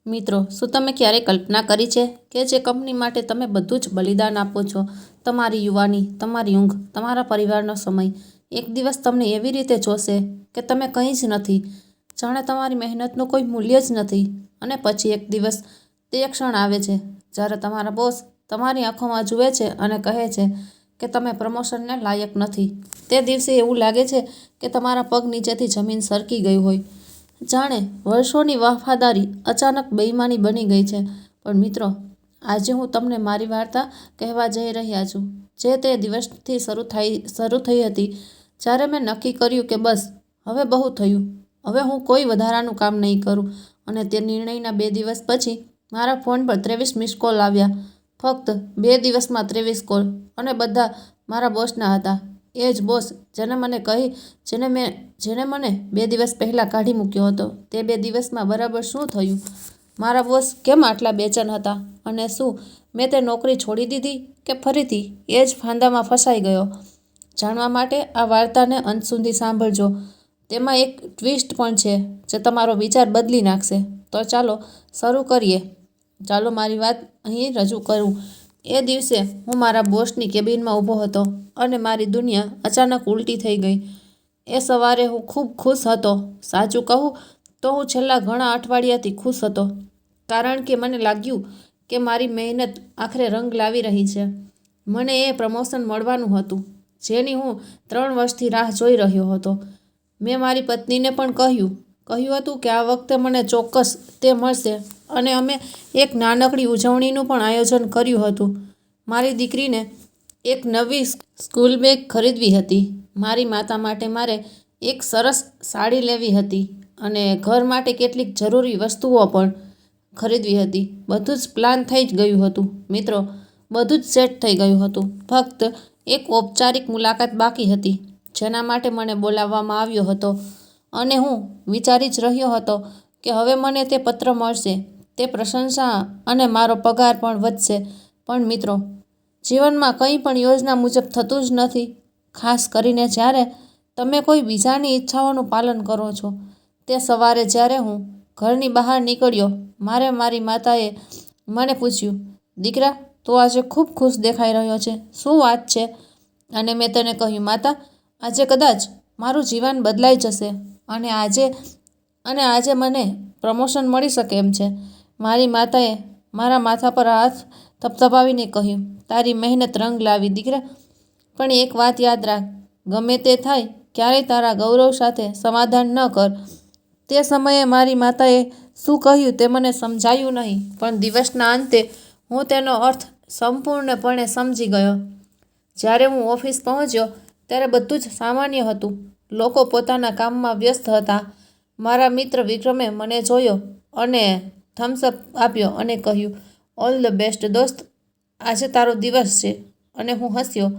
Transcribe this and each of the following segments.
મિત્રો, શું તમે ક્યારેય કલ્પના કરી છે કે જે કંપની માટે તમે બધું જ બલિદાન આપો છો, તમારી યુવાની, તમારી ઊંઘ, તમારા પરિવારનો સમય, એક દિવસ તમને એવી રીતે જોશે કે તમે કંઈ જ નથી, જાણે તમારી મહેનતનું કોઈ મૂલ્ય જ નથી. અને પછી એક દિવસ તે ક્ષણ આવે છે જ્યારે તમારા બોસ તમારી આંખોમાં જુએ છે અને કહે છે કે તમે પ્રમોશનને લાયક નથી. તે દિવસે એવું લાગે છે કે તમારા પગ નીચેથી જમીન સરકી ગઈ હોય, જાણે વર્ષોની વફાદારી અચાનક બેઈમાની બની ગઈ છે. પણ મિત્રો, આજે હું તમને મારી વાર્તા કહેવા જઈ રહ્યા છું, જે તે દિવસથી શરૂ થઈ હતી જ્યારે મેં નક્કી કર્યું કે બસ, હવે બહુ થયું, હવે હું કોઈ વધારાનું કામ નહીં કરું. અને તે નિર્ણયના 2 દિવસ પછી મારા ફોન પર 23 મિસ કોલ આવ્યા. ફક્ત 2 દિવસમાં 23 કોલ, અને બધા મારા બોસના હતા. એ જ બોસ જેને મને 2 દિવસ પહેલાં કાઢી મૂક્યો હતો. તે 2 દિવસમાં બરાબર શું થયું? મારા બોસ કેમ આટલા બેચેન હતા? અને શું મેં તે નોકરી છોડી દીધી કે ફરીથી એ જ ફાંદામાં ફસાઈ ગયો? જાણવા માટે આ વાર્તાને અંત સુધી સાંભળજો. તેમાં એક ટ્વિસ્ટ પણ છે જે તમારો વિચાર બદલી નાખશે. તો ચાલો શરૂ કરીએ. ચાલો મારી વાત અહીં રજૂ કરું. એ દિવસે હું મારા બોસની કેબિનમાં ઊભો હતો અને મારી દુનિયા અચાનક ઉલટી થઈ ગઈ. એ સવારે હું ખૂબ ખુશ હતો. સાચું કહું તો હું છેલ્લા ઘણા અઠવાડિયાથી ખુશ હતો, કારણ કે મને લાગ્યું કે મારી મહેનત આખરે રંગ લાવી રહી છે. મને એ પ્રમોશન મળવાનું હતું જેની હું 3 વર્ષથી રાહ જોઈ રહ્યો હતો. મેં મારી પત્નીને પણ કહ્યું હતું કે આ વખતે મને ચોક્કસ તે મળશે, અને અમે એક નાનકડી ઉજવણીનું પણ આયોજન કર્યું હતું. મારી દીકરીને એક નવી સ્કૂલ બેગ ખરીદવી હતી, મારી માતા માટે મારે એક સરસ સાડી લેવી હતી, અને ઘર માટે કેટલીક જરૂરી વસ્તુઓ પણ ખરીદવી હતી. બધું જ પ્લાન થઈ જ ગયું હતું મિત્રો, બધું જ સેટ થઈ ગયું હતું. ફક્ત એક ઔપચારિક મુલાકાત બાકી હતી જેના માટે મને બોલાવવામાં આવ્યો હતો. અને હું વિચારી જ રહ્યો હતો કે હવે મને તે પત્ર મળશે, તે પ્રશંસા, અને મારો પગાર પણ વધશે. પણ મિત્રો, જીવનમાં કંઈ પણ યોજના મુજબ થતું જ નથી, ખાસ કરીને જ્યારે તમે કોઈ બીજાની ઈચ્છાઓનું પાલન કરો છો. તે સવારે જ્યારે હું ઘરની બહાર નીકળ્યો, મારી માતાએ મને પૂછ્યું, "દીકરા, તું આજે ખૂબ ખુશ દેખાઈ રહ્યો છે, શું વાત છે?" અને મેં તેને કહ્યું, "માતા, આજે કદાચ મારું જીવન બદલાઈ જશે, અને આજે મને પ્રમોશન મળી શકે એમ છે." મારી માતાએ મારા માથા પર હાથ થપથપાવીને કહ્યું, "તારી મહેનત રંગ લાવી દીકરા. પણ એક વાત યાદ રાખ, ગમે તે થાય, ક્યારેય તારા ગૌરવ સાથે સમાધાન ન કર." તે સમયે મારી માતાએ શું કહ્યું તે મને સમજાયું નહીં, પણ દિવસના અંતે હું તેનો અર્થ સંપૂર્ણપણે સમજી ગયો. જ્યારે હું ઓફિસ પહોંચ્યો ત્યારે બધું જ સામાન્ય હતું. લોકો પોતાના કામમાં વ્યસ્ત હતા. મારા મિત્ર વિક્રમે મને જોયો અને થમ્સ અપ આપ્યો અને કહ્યું, "ઓલ ધ બેસ્ટ દોસ્ત, આજે તારો દિવસ છે." અને હું હસ્યો,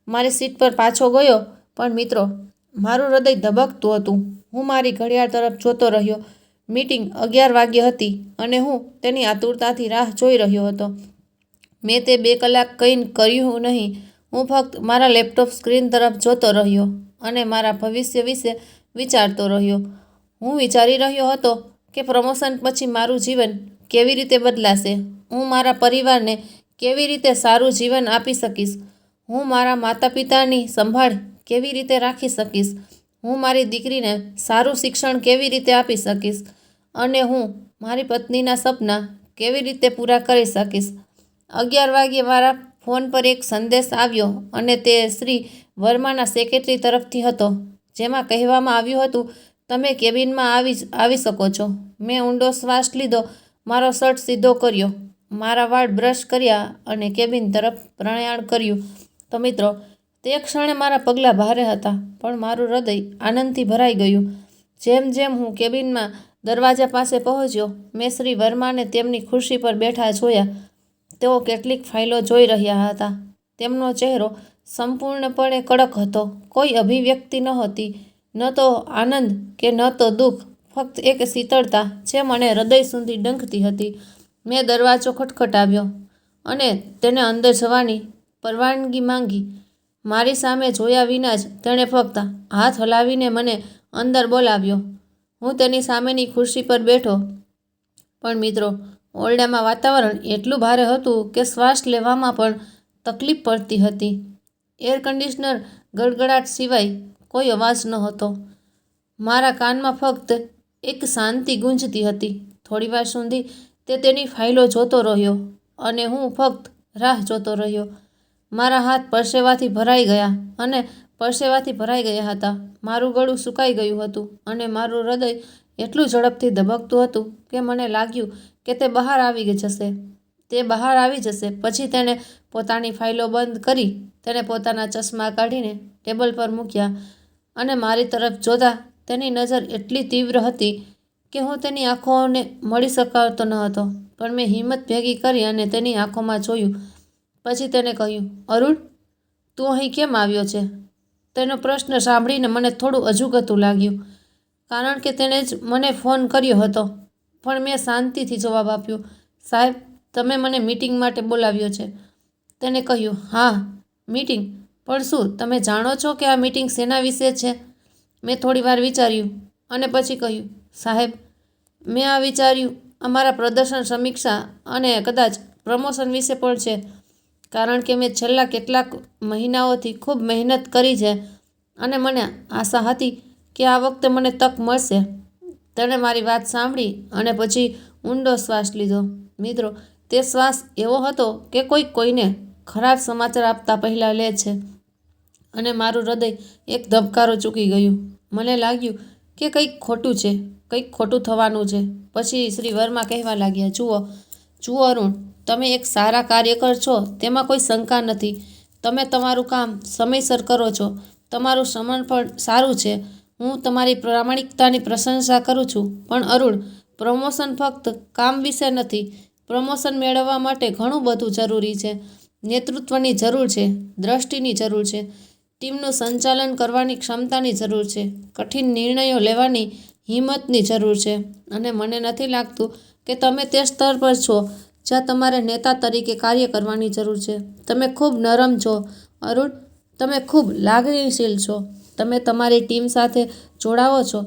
મારી સીટ પર પાછો ગયો. પણ મિત્રો, મારું હૃદય ધબકતું હતું. હું મારી ઘડિયાળ તરફ જોતો રહ્યો. મીટિંગ 11 વાગ્યે હતી અને હું તેની આતુરતાથી રાહ જોઈ રહ્યો હતો. મેં તે 2 કલાક કંઈ કર્યું નહીં. હું ફક્ત મારા લેપટોપ સ્ક્રીન તરફ જોતો રહ્યો અને મારા ભવિષ્ય વિશે વિચારતો રહ્યો. હું વિચારી રહ્યો હતો કે પ્રમોશન પછી મારું જીવન કેવી રીતે બદલાશે, હું મારા પરિવારને કેવી રીતે સારું જીવન આપી શકીશ, હું મારા માતા-પિતાની સંભાળ કેવી રીતે રાખી શકીશ, હું મારી દીકરીને સારું શિક્ષણ કેવી રીતે આપી શકીશ, અને હું મારી પત્નીના સપના કેવી રીતે પૂરા કરી શકીશ. 11 વાગ્યે મારા ફોન પર એક સંદેશ આવ્યો, અને તે શ્રી વર્માના સેક્રેટરી તરફથી હતો, જેમાં કહેવામાં આવ્યું હતું, "તમે કેબિનમાં આવી શકો છો." મેં ઊંડો શ્વાસ લીધો, મારો શર્ટ સીધો કર્યો, મારા વાળ બ્રશ કર્યા અને કેબિન તરફ પ્રયાણ કર્યું. તો મિત્રો, તે ક્ષણે મારા પગલાં ભારે હતા, પણ મારું હૃદય આનંદથી ભરાઈ ગયું. જેમ જેમ હું કેબિનમાં દરવાજા પાસે પહોંચ્યો, મેં શ્રી વર્માને તેમની ખુરશી પર બેઠા જોયા. તેઓ કેટલીક ફાઇલો જોઈ રહ્યા હતા. તેમનો ચહેરો સંપૂર્ણપણે કડક હતો. કોઈ અભિવ્યક્તિ નહોતી, ન તો આનંદ કે ન તો દુઃખ, ફક્ત એક શીતળતા જે મને હૃદય સુધી ડંખતી હતી. મેં દરવાજો ખટખટાવ્યો અને તેને અંદર જવાની પરવાનગી માંગી. મારી સામે જોયા વિના જ તેણે ફક્ત હાથ હલાવીને મને અંદર બોલાવ્યો. હું તેની સામેની ખુરશી પર બેઠો પણ મિત્રો, ઓરડામાં વાતાવરણ એટલું ભારે હતું કે શ્વાસ લેવામાં પણ તકલીફ પડતી હતી. એર કન્ડિશનર ગડગડાટ સિવાય કોઈ અવાજ ન હતો. મારા કાનમાં ફક્ત એક શાંતિ ગુંજતી હતી. થોડીવાર સુધી તે તેની ફાઇલો જોતો રહ્યો અને હું ફક્ત રાહ જોતો રહ્યો. મારા હાથ પરસેવાથી ભરાઈ ગયા હતા. મારું ગળું સુકાઈ ગયું હતું અને મારું હૃદય એટલું ઝડપથી ધબકતું હતું કે મને લાગ્યું કે તે બહાર આવી જશે. પછી તેણે પોતાની ફાઇલો બંધ કરી, તેણે પોતાના ચશ્મા કાઢીને ટેબલ પર મૂક્યા અને મારી તરફ જોતા તેની નજર એટલી તીવ્ર હતી કે હું તેની આંખોને મળી શકાતો ન હતો. પણ મેં હિંમત ભેગી કરી અને તેની આંખોમાં જોયું. પછી તેણે કહ્યું, અરુણ, તું અહીં કેમ આવ્યો છે? તેનો પ્રશ્ન સાંભળીને મને થોડું અજુગતું લાગ્યું, કારણ કે તેણે જ મને ફોન કર્યો હતો. પણ મેં શાંતિથી જવાબ આપ્યો, સાહેબ, તમે મને મીટિંગ માટે બોલાવ્યો છે. તેણે કહ્યું, હા, મીટિંગ? પણ શું તમે જાણો છો કે આ મીટિંગ શેના વિશે છે? મેં થોડીવાર વિચાર્યું અને પછી કહ્યું, સાહેબ, મેં વિચાર્યું અમારા પ્રદર્શન સમીક્ષા અને કદાચ પ્રમોશન વિશે પણ છે, કારણ કે મેં છેલ્લા કેટલાક મહિનાઓથી ખૂબ મહેનત કરી છે અને મને આશા હતી કે આ વખતે મને તક મળશે. તેણે મારી વાત સાંભળી અને પછી ઊંડો શ્વાસ લીધો. મિત્રો, તે શ્વાસ એવો હતો કે કોઈને ખરાબ સમાચાર આપતા પહેલાં લે છે. અને મારું હૃદય એક ધબકારો ચૂકી ગયું. મને લાગ્યું કે કંઈક ખોટું છે, કંઈક ખોટું થવાનું છે. પછી શ્રી વર્મા કહેવા લાગ્યા, જુઓ અરુણ, તમે એક સારા કાર્યકર છો, તેમાં કોઈ શંકા નથી. તમે તમારું કામ સમયસર કરો છો, તમારું સમર્પણ સારું છે. હું તમારી પ્રામાણિકતાની પ્રશંસા કરું છું. પણ અરુણ, પ્રમોશન ફક્ત કામ વિશે નથી. પ્રમોશન મેળવવા માટે ઘણું બધું જરૂરી છે. નેતૃત્વની જરૂર છે, દ્રષ્ટિની જરૂર છે, ટીમનું સંચાલન કરવાની ક્ષમતાની જરૂર છે, કઠિન નિર્ણયો લેવાની હિંમતની જરૂર છે. અને મને નથી લાગતું કે તમે તે સ્તર પર છો જ્યાં તમારે નેતા તરીકે કાર્ય કરવાની જરૂર છે. તમે ખૂબ નરમ છો, અરુણ. તમે ખૂબ લાગણીશીલ છો. તમે તમારી ટીમ સાથે જોડાઓ છો,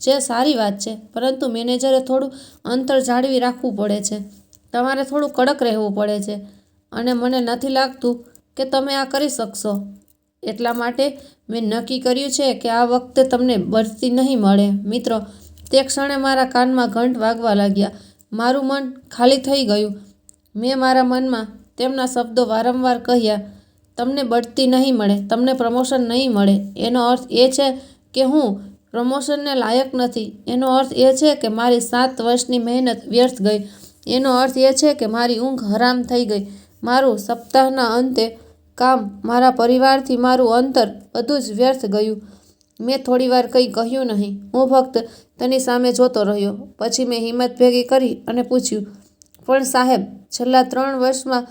જે સારી વાત છે. પરંતુ મેનેજરે થોડું અંતર જાળવી રાખવું પડે છે. તમારે થોડું કડક રહેવું પડે છે. અને મને નથી લાગતું કે તમે આ કરી શકશો. એટલા માટે મેં નક્કી કર્યું છે કે આ વખતે તમને બઢતી નહીં મળે. મિત્રો, તે ક્ષણે મારા કાનમાં ઘંટ વાગવા લાગ્યા. મારું મન ખાલી થઈ ગયું. મેં મારા મનમાં તેમના શબ્દો વારંવાર કહ્યા, તમને બઢતી નહીં મળે, તમને પ્રમોશન નહીં મળે. એનો અર્થ એ છે કે હું પ્રમોશનને લાયક નથી. એનો અર્થ એ છે કે મારી 7 વર્ષની મહેનત વ્યર્થ ગઈ. એનો અર્થ એ છે કે મારી ઊંઘ હરામ થઈ ગઈ, મારું સપ્તાહના અંતે કામ, મારા પરિવારથી મારું અંતર, બધું જ વ્યર્થ ગયું. મેં થોડીવાર કંઈ કહ્યું નહીં. હું ફક્ત તેની સામે જોતો રહ્યો. પછી મેં હિંમત ભેગી કરી અને પૂછ્યું, પણ સાહેબ, છેલ્લા 3 વર્ષમાં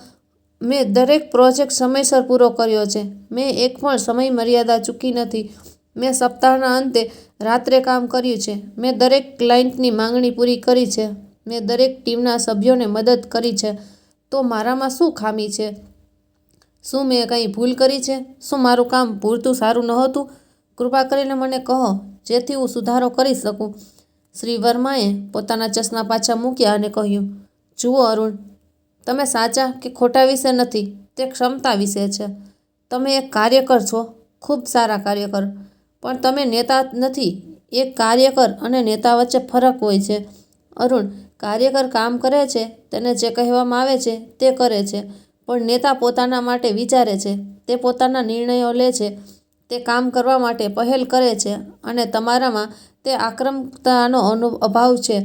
મેં દરેક પ્રોજેક્ટ સમયસર પૂરો કર્યો છે. મેં એક પણ સમય મર્યાદા ચૂકી નથી. મેં સપ્તાહના અંતે રાત્રે કામ કર્યું છે. મેં દરેક ક્લાયન્ટની માંગણી પૂરી કરી છે. મેં દરેક ટીમના સભ્યોને મદદ કરી છે. તો મારામાં શું ખામી છે? શું મેં કંઈ ભૂલ કરી છે? શું મારું કામ પૂરતું સારું નહોતું? કૃપા કરીને મને કહો, જેથી હું સુધારો કરી શકું. શ્રી વર્માએ પોતાના ચશ્મા પાછા મૂક્યા અને કહ્યું, જુઓ અરુણ, તમે સાચા કે ખોટા વિશે નથી, તે ક્ષમતા વિશે છે. તમે એક કાર્યકર છો, ખૂબ સારા કાર્યકર, પણ તમે નેતા નથી. એક કાર્યકર અને નેતા વચ્ચે ફરક હોય છે. અરુણ, કાર્યકર કામ કરે છે, તેને જે કહેવામાં આવે છે તે કરે છે. પણ નેતા પોતાના માટે વિચારે છે, તે પોતાના નિર્ણયો લે છે, તે કામ કરવા માટે પહેલ કરે છે. અને તમારામાં તે આક્રમકતાનો અભાવ છે.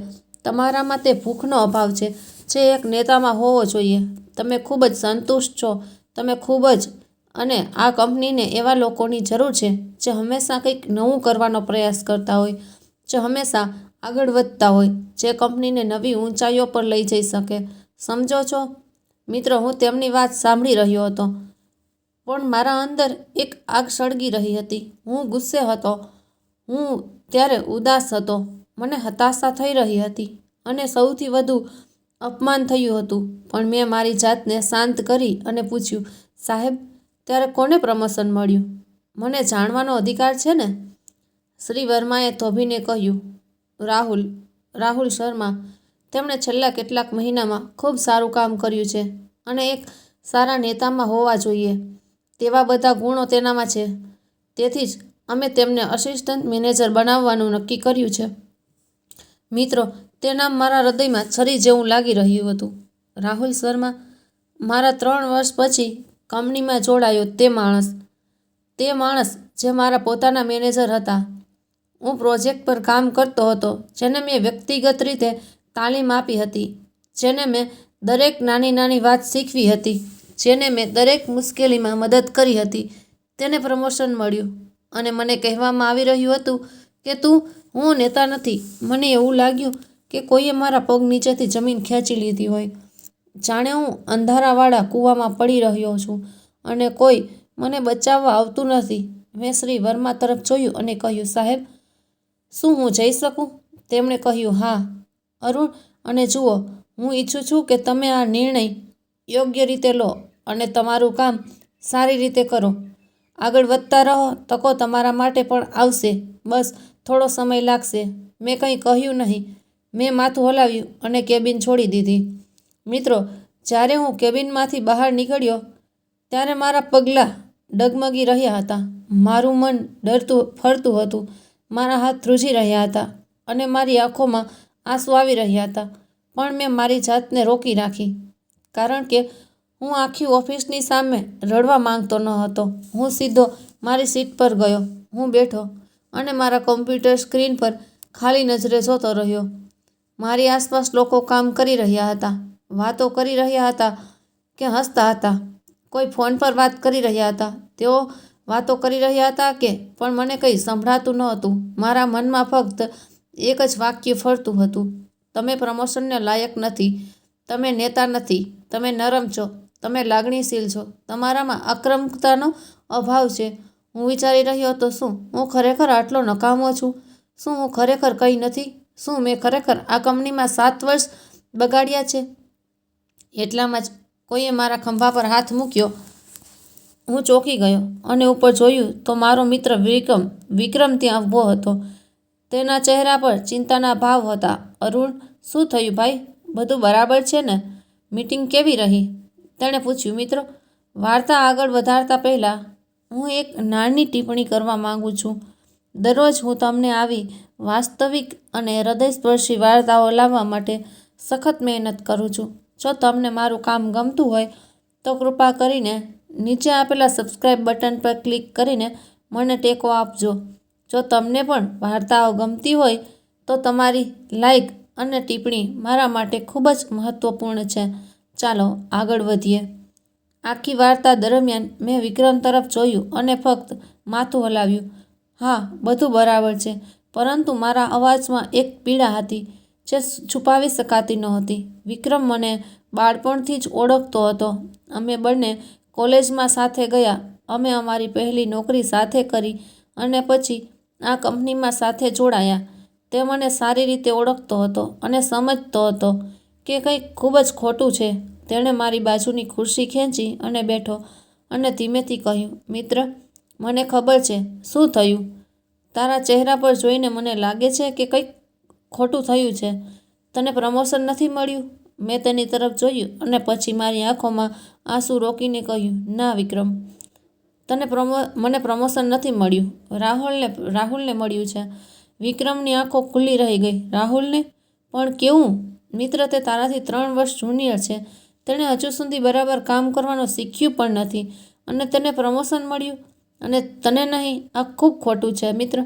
તમારામાં તે ભૂખનો અભાવ છે, જે એક નેતામાં હોવો જોઈએ. તમે ખૂબ જ સંતુષ્ટ છો. તમે ખૂબ જ. અને આ કંપનીને એવા લોકોની જરૂર છે જે હંમેશા કંઈક નવું કરવાનો પ્રયાસ કરતા હોય, જે હંમેશા આગળ વધતા હોય, જે કંપનીને નવી ઊંચાઈઓ પર લઈ જઈ શકે. સમજો છો? મિત્રો, હું તેમની વાત સાંભળી રહ્યો હતો, પણ મારા અંદર એક આગ સળગી રહી હતી. હું ગુસ્સે હતો. હું ત્યારે ઉદાસ હતો. મને હતાશા થઈ રહી હતી અને સૌથી વધુ અપમાન થયું હતું. પણ મેં મારી જાતને શાંત કરી અને પૂછ્યું, સાહેબ, ત્યારે કોને પ્રમોશન મળ્યું? મને જાણવાનો અધિકાર છે ને? શ્રી વર્માએ થોભીને કહ્યું, રાહુલ શર્મા. તેમણે છેલ્લા કેટલાક મહિનામાં ખૂબ સારું કામ કર્યું છે અને એક સારા નેતામાં હોવા જોઈએ તેવા બધા ગુણો તેનામાં છે. તેથી જ અમે તેમને અસિસ્ટન્ટ મેનેજર બનાવવાનું નક્કી કર્યું છે. મિત્રો, તે નામ મારા હૃદયમાં છરી જેવું લાગી રહ્યું હતું. રાહુલ શર્મા, મારા 3 વર્ષ પછી કંપનીમાં જોડાયો તે માણસ જે મારા પોતાના મેનેજર હતા. હું પ્રોજેક્ટ પર કામ કરતો હતો જેને મેં વ્યક્તિગત રીતે તાલીમ આપી હતી, જેને મેં દરેક નાની વાત શીખવી હતી, જેને મેં દરેક મુશ્કેલીમાં મદદ કરી હતી. તેને પ્રમોશન મળ્યું અને મને કહેવામાં આવી રહ્યું હતું કે હું નેતા નથી. મને એવું લાગ્યું કે કોઈએ મારા પગ નીચેથી જમીન ખેંચી લીધી હોય, જાણે હું અંધારાવાળા કૂવામાં પડી રહ્યો છું અને કોઈ મને બચાવવા આવતું નથી. મેં શ્રી વર્મા તરફ જોયું અને કહ્યું, સાહેબ, શું હું જઈ શકું? તેમણે કહ્યું, હા, અરુણ, અને જુઓ, હું ઈચ્છું છું કે તમે આ નિર્ણય યોગ્ય રીતે લો અને તમારું કામ સારી રીતે કરો. આગળ વધતા રહો. તકો તમારા માટે પણ આવશે. બસ થોડો સમય લાગશે. મેં કંઈ કહ્યું નહીં. મેં માથું હલાવ્યું અને કેબિન છોડી દીધી. મિત્રો, જ્યારે હું કેબિનમાંથી બહાર નીકળ્યો ત્યારે મારા પગલાં ડગમગી રહ્યા હતા. મારું મન ડરતું ફરતું હતું. મારા હાથ ધ્રુજી રહ્યા હતા અને મારી આંખોમાં આંસુ આવી રહ્યા હતા. પણ મેં મારી જાતને રોકી રાખી, કારણ કે હું આખી ઓફિસની સામે રડવા માંગતો ન હતો. હું સીધો મારી સીટ પર ગયો. હું બેઠો અને મારા કમ્પ્યુટર સ્ક્રીન પર ખાલી નજરે જોતો રહ્યો. મારી આસપાસ લોકો કામ કરી રહ્યા હતા, વાતો કરી રહ્યા હતા કે હસતા હતા. કોઈ ફોન પર વાત કરી રહ્યા હતા. તેઓ વાતો કરી રહ્યા હતા કે પણ મને કંઈ સંભળાતું ન હતું. મારા મનમાં ફક્ત એક જ વાક્ય ફરતું હતું, તમે પ્રમોશનને લાયક નથી, તમે નેતા નથી, તમે નરમ છો, તમે લાગણીશીલ છો, તમારામાં આક્રમકતાનો અભાવ છે. હું વિચારી રહ્યો હતો, શું હું ખરેખર આટલો નકામો છું? શું હું ખરેખર કંઈ નથી? શું મેં ખરેખર આ કંપનીમાં 7 વર્ષ બગાડ્યા છે? એટલામાં જ કોઈએ મારા ખભા પર હાથ મૂક્યો. હું ચોંકી ગયો અને ઉપર જોયું તો મારો મિત્ર વિક્રમ ત્યાં ઊભો હતો. તેના ચહેરા પર ચિંતાના ભાવ હતા. અરુણ, શું થયું ભાઈ? બધું બરાબર છે ને? મીટિંગ કેવી રહી? તેણે પૂછ્યું. મિત્રો, વાર્તા આગળ વધારતા પહેલાં હું એક નાની ટિપ્પણી કરવા માંગુ છું. દરરોજ હું તમને આવી વાસ્તવિક અને હૃદયસ્પર્શી વાર્તાઓ લાવવા માટે સખત મહેનત કરું છું. જો તમને મારું કામ ગમતું હોય તો કૃપા કરીને નીચે આપેલા સબસ્ક્રાઇબ બટન પર ક્લિક કરીને મને ટેકો આપજો. જો તમને પણ વાર્તાઓ ગમતી હોય તો તમારી લાઇક અને ટિપ્પણી મારા માટે ખૂબ જ મહત્વપૂર્ણ છે. ચાલો આગળ વધીએ. આખી વાર્તા દરમિયાન મેં વિક્રમ તરફ જોયું અને ફક્ત માથું હલાવ્યું. હા, બધું બરાબર છે, પરંતુ મારા અવાજમાં એક પીડા હતી જે છુપાવી શકાતી નહોતી. વિક્રમ મને બાળપણથી જ ઓળખતો હતો. અમે બંને કોલેજમાં સાથે ગયા. અમે અમારી પહેલી નોકરી સાથે કરી અને પછી આ કંપનીમાં સાથે જોડાયા. તે મને સારી રીતે ઓળખતો હતો અને સમજતો હતો કે કંઈક ખૂબ જ ખોટું છે. તેણે મારી બાજુની ખુરશી ખેંચી અને બેઠો અને ધીમેથી કહ્યું, મિત્ર, મને ખબર છે શું થયું. તારા ચહેરા પર જોઈને મને લાગે છે કે કંઈક ખોટું થયું છે. તને પ્રમોશન નથી મળ્યું? મેં તેની તરફ જોયું અને પછી મારી આંખોમાં આંસુ રોકીને કહ્યું, ના વિક્રમ, મને પ્રમોશન નથી મળ્યું. રાહુલને મળ્યું છે. વિક્રમની આંખો ખુલ્લી રહી ગઈ. રાહુલને? પણ કેવું? મિત્ર, તે તારાથી 3 વર્ષ જુનિયર છે. તેણે હજુ સુધી બરાબર કામ કરવાનું શીખ્યું પણ નથી અને તેને પ્રમોશન મળ્યું અને તને નહીં? આ ખૂબ ખોટું છે મિત્ર,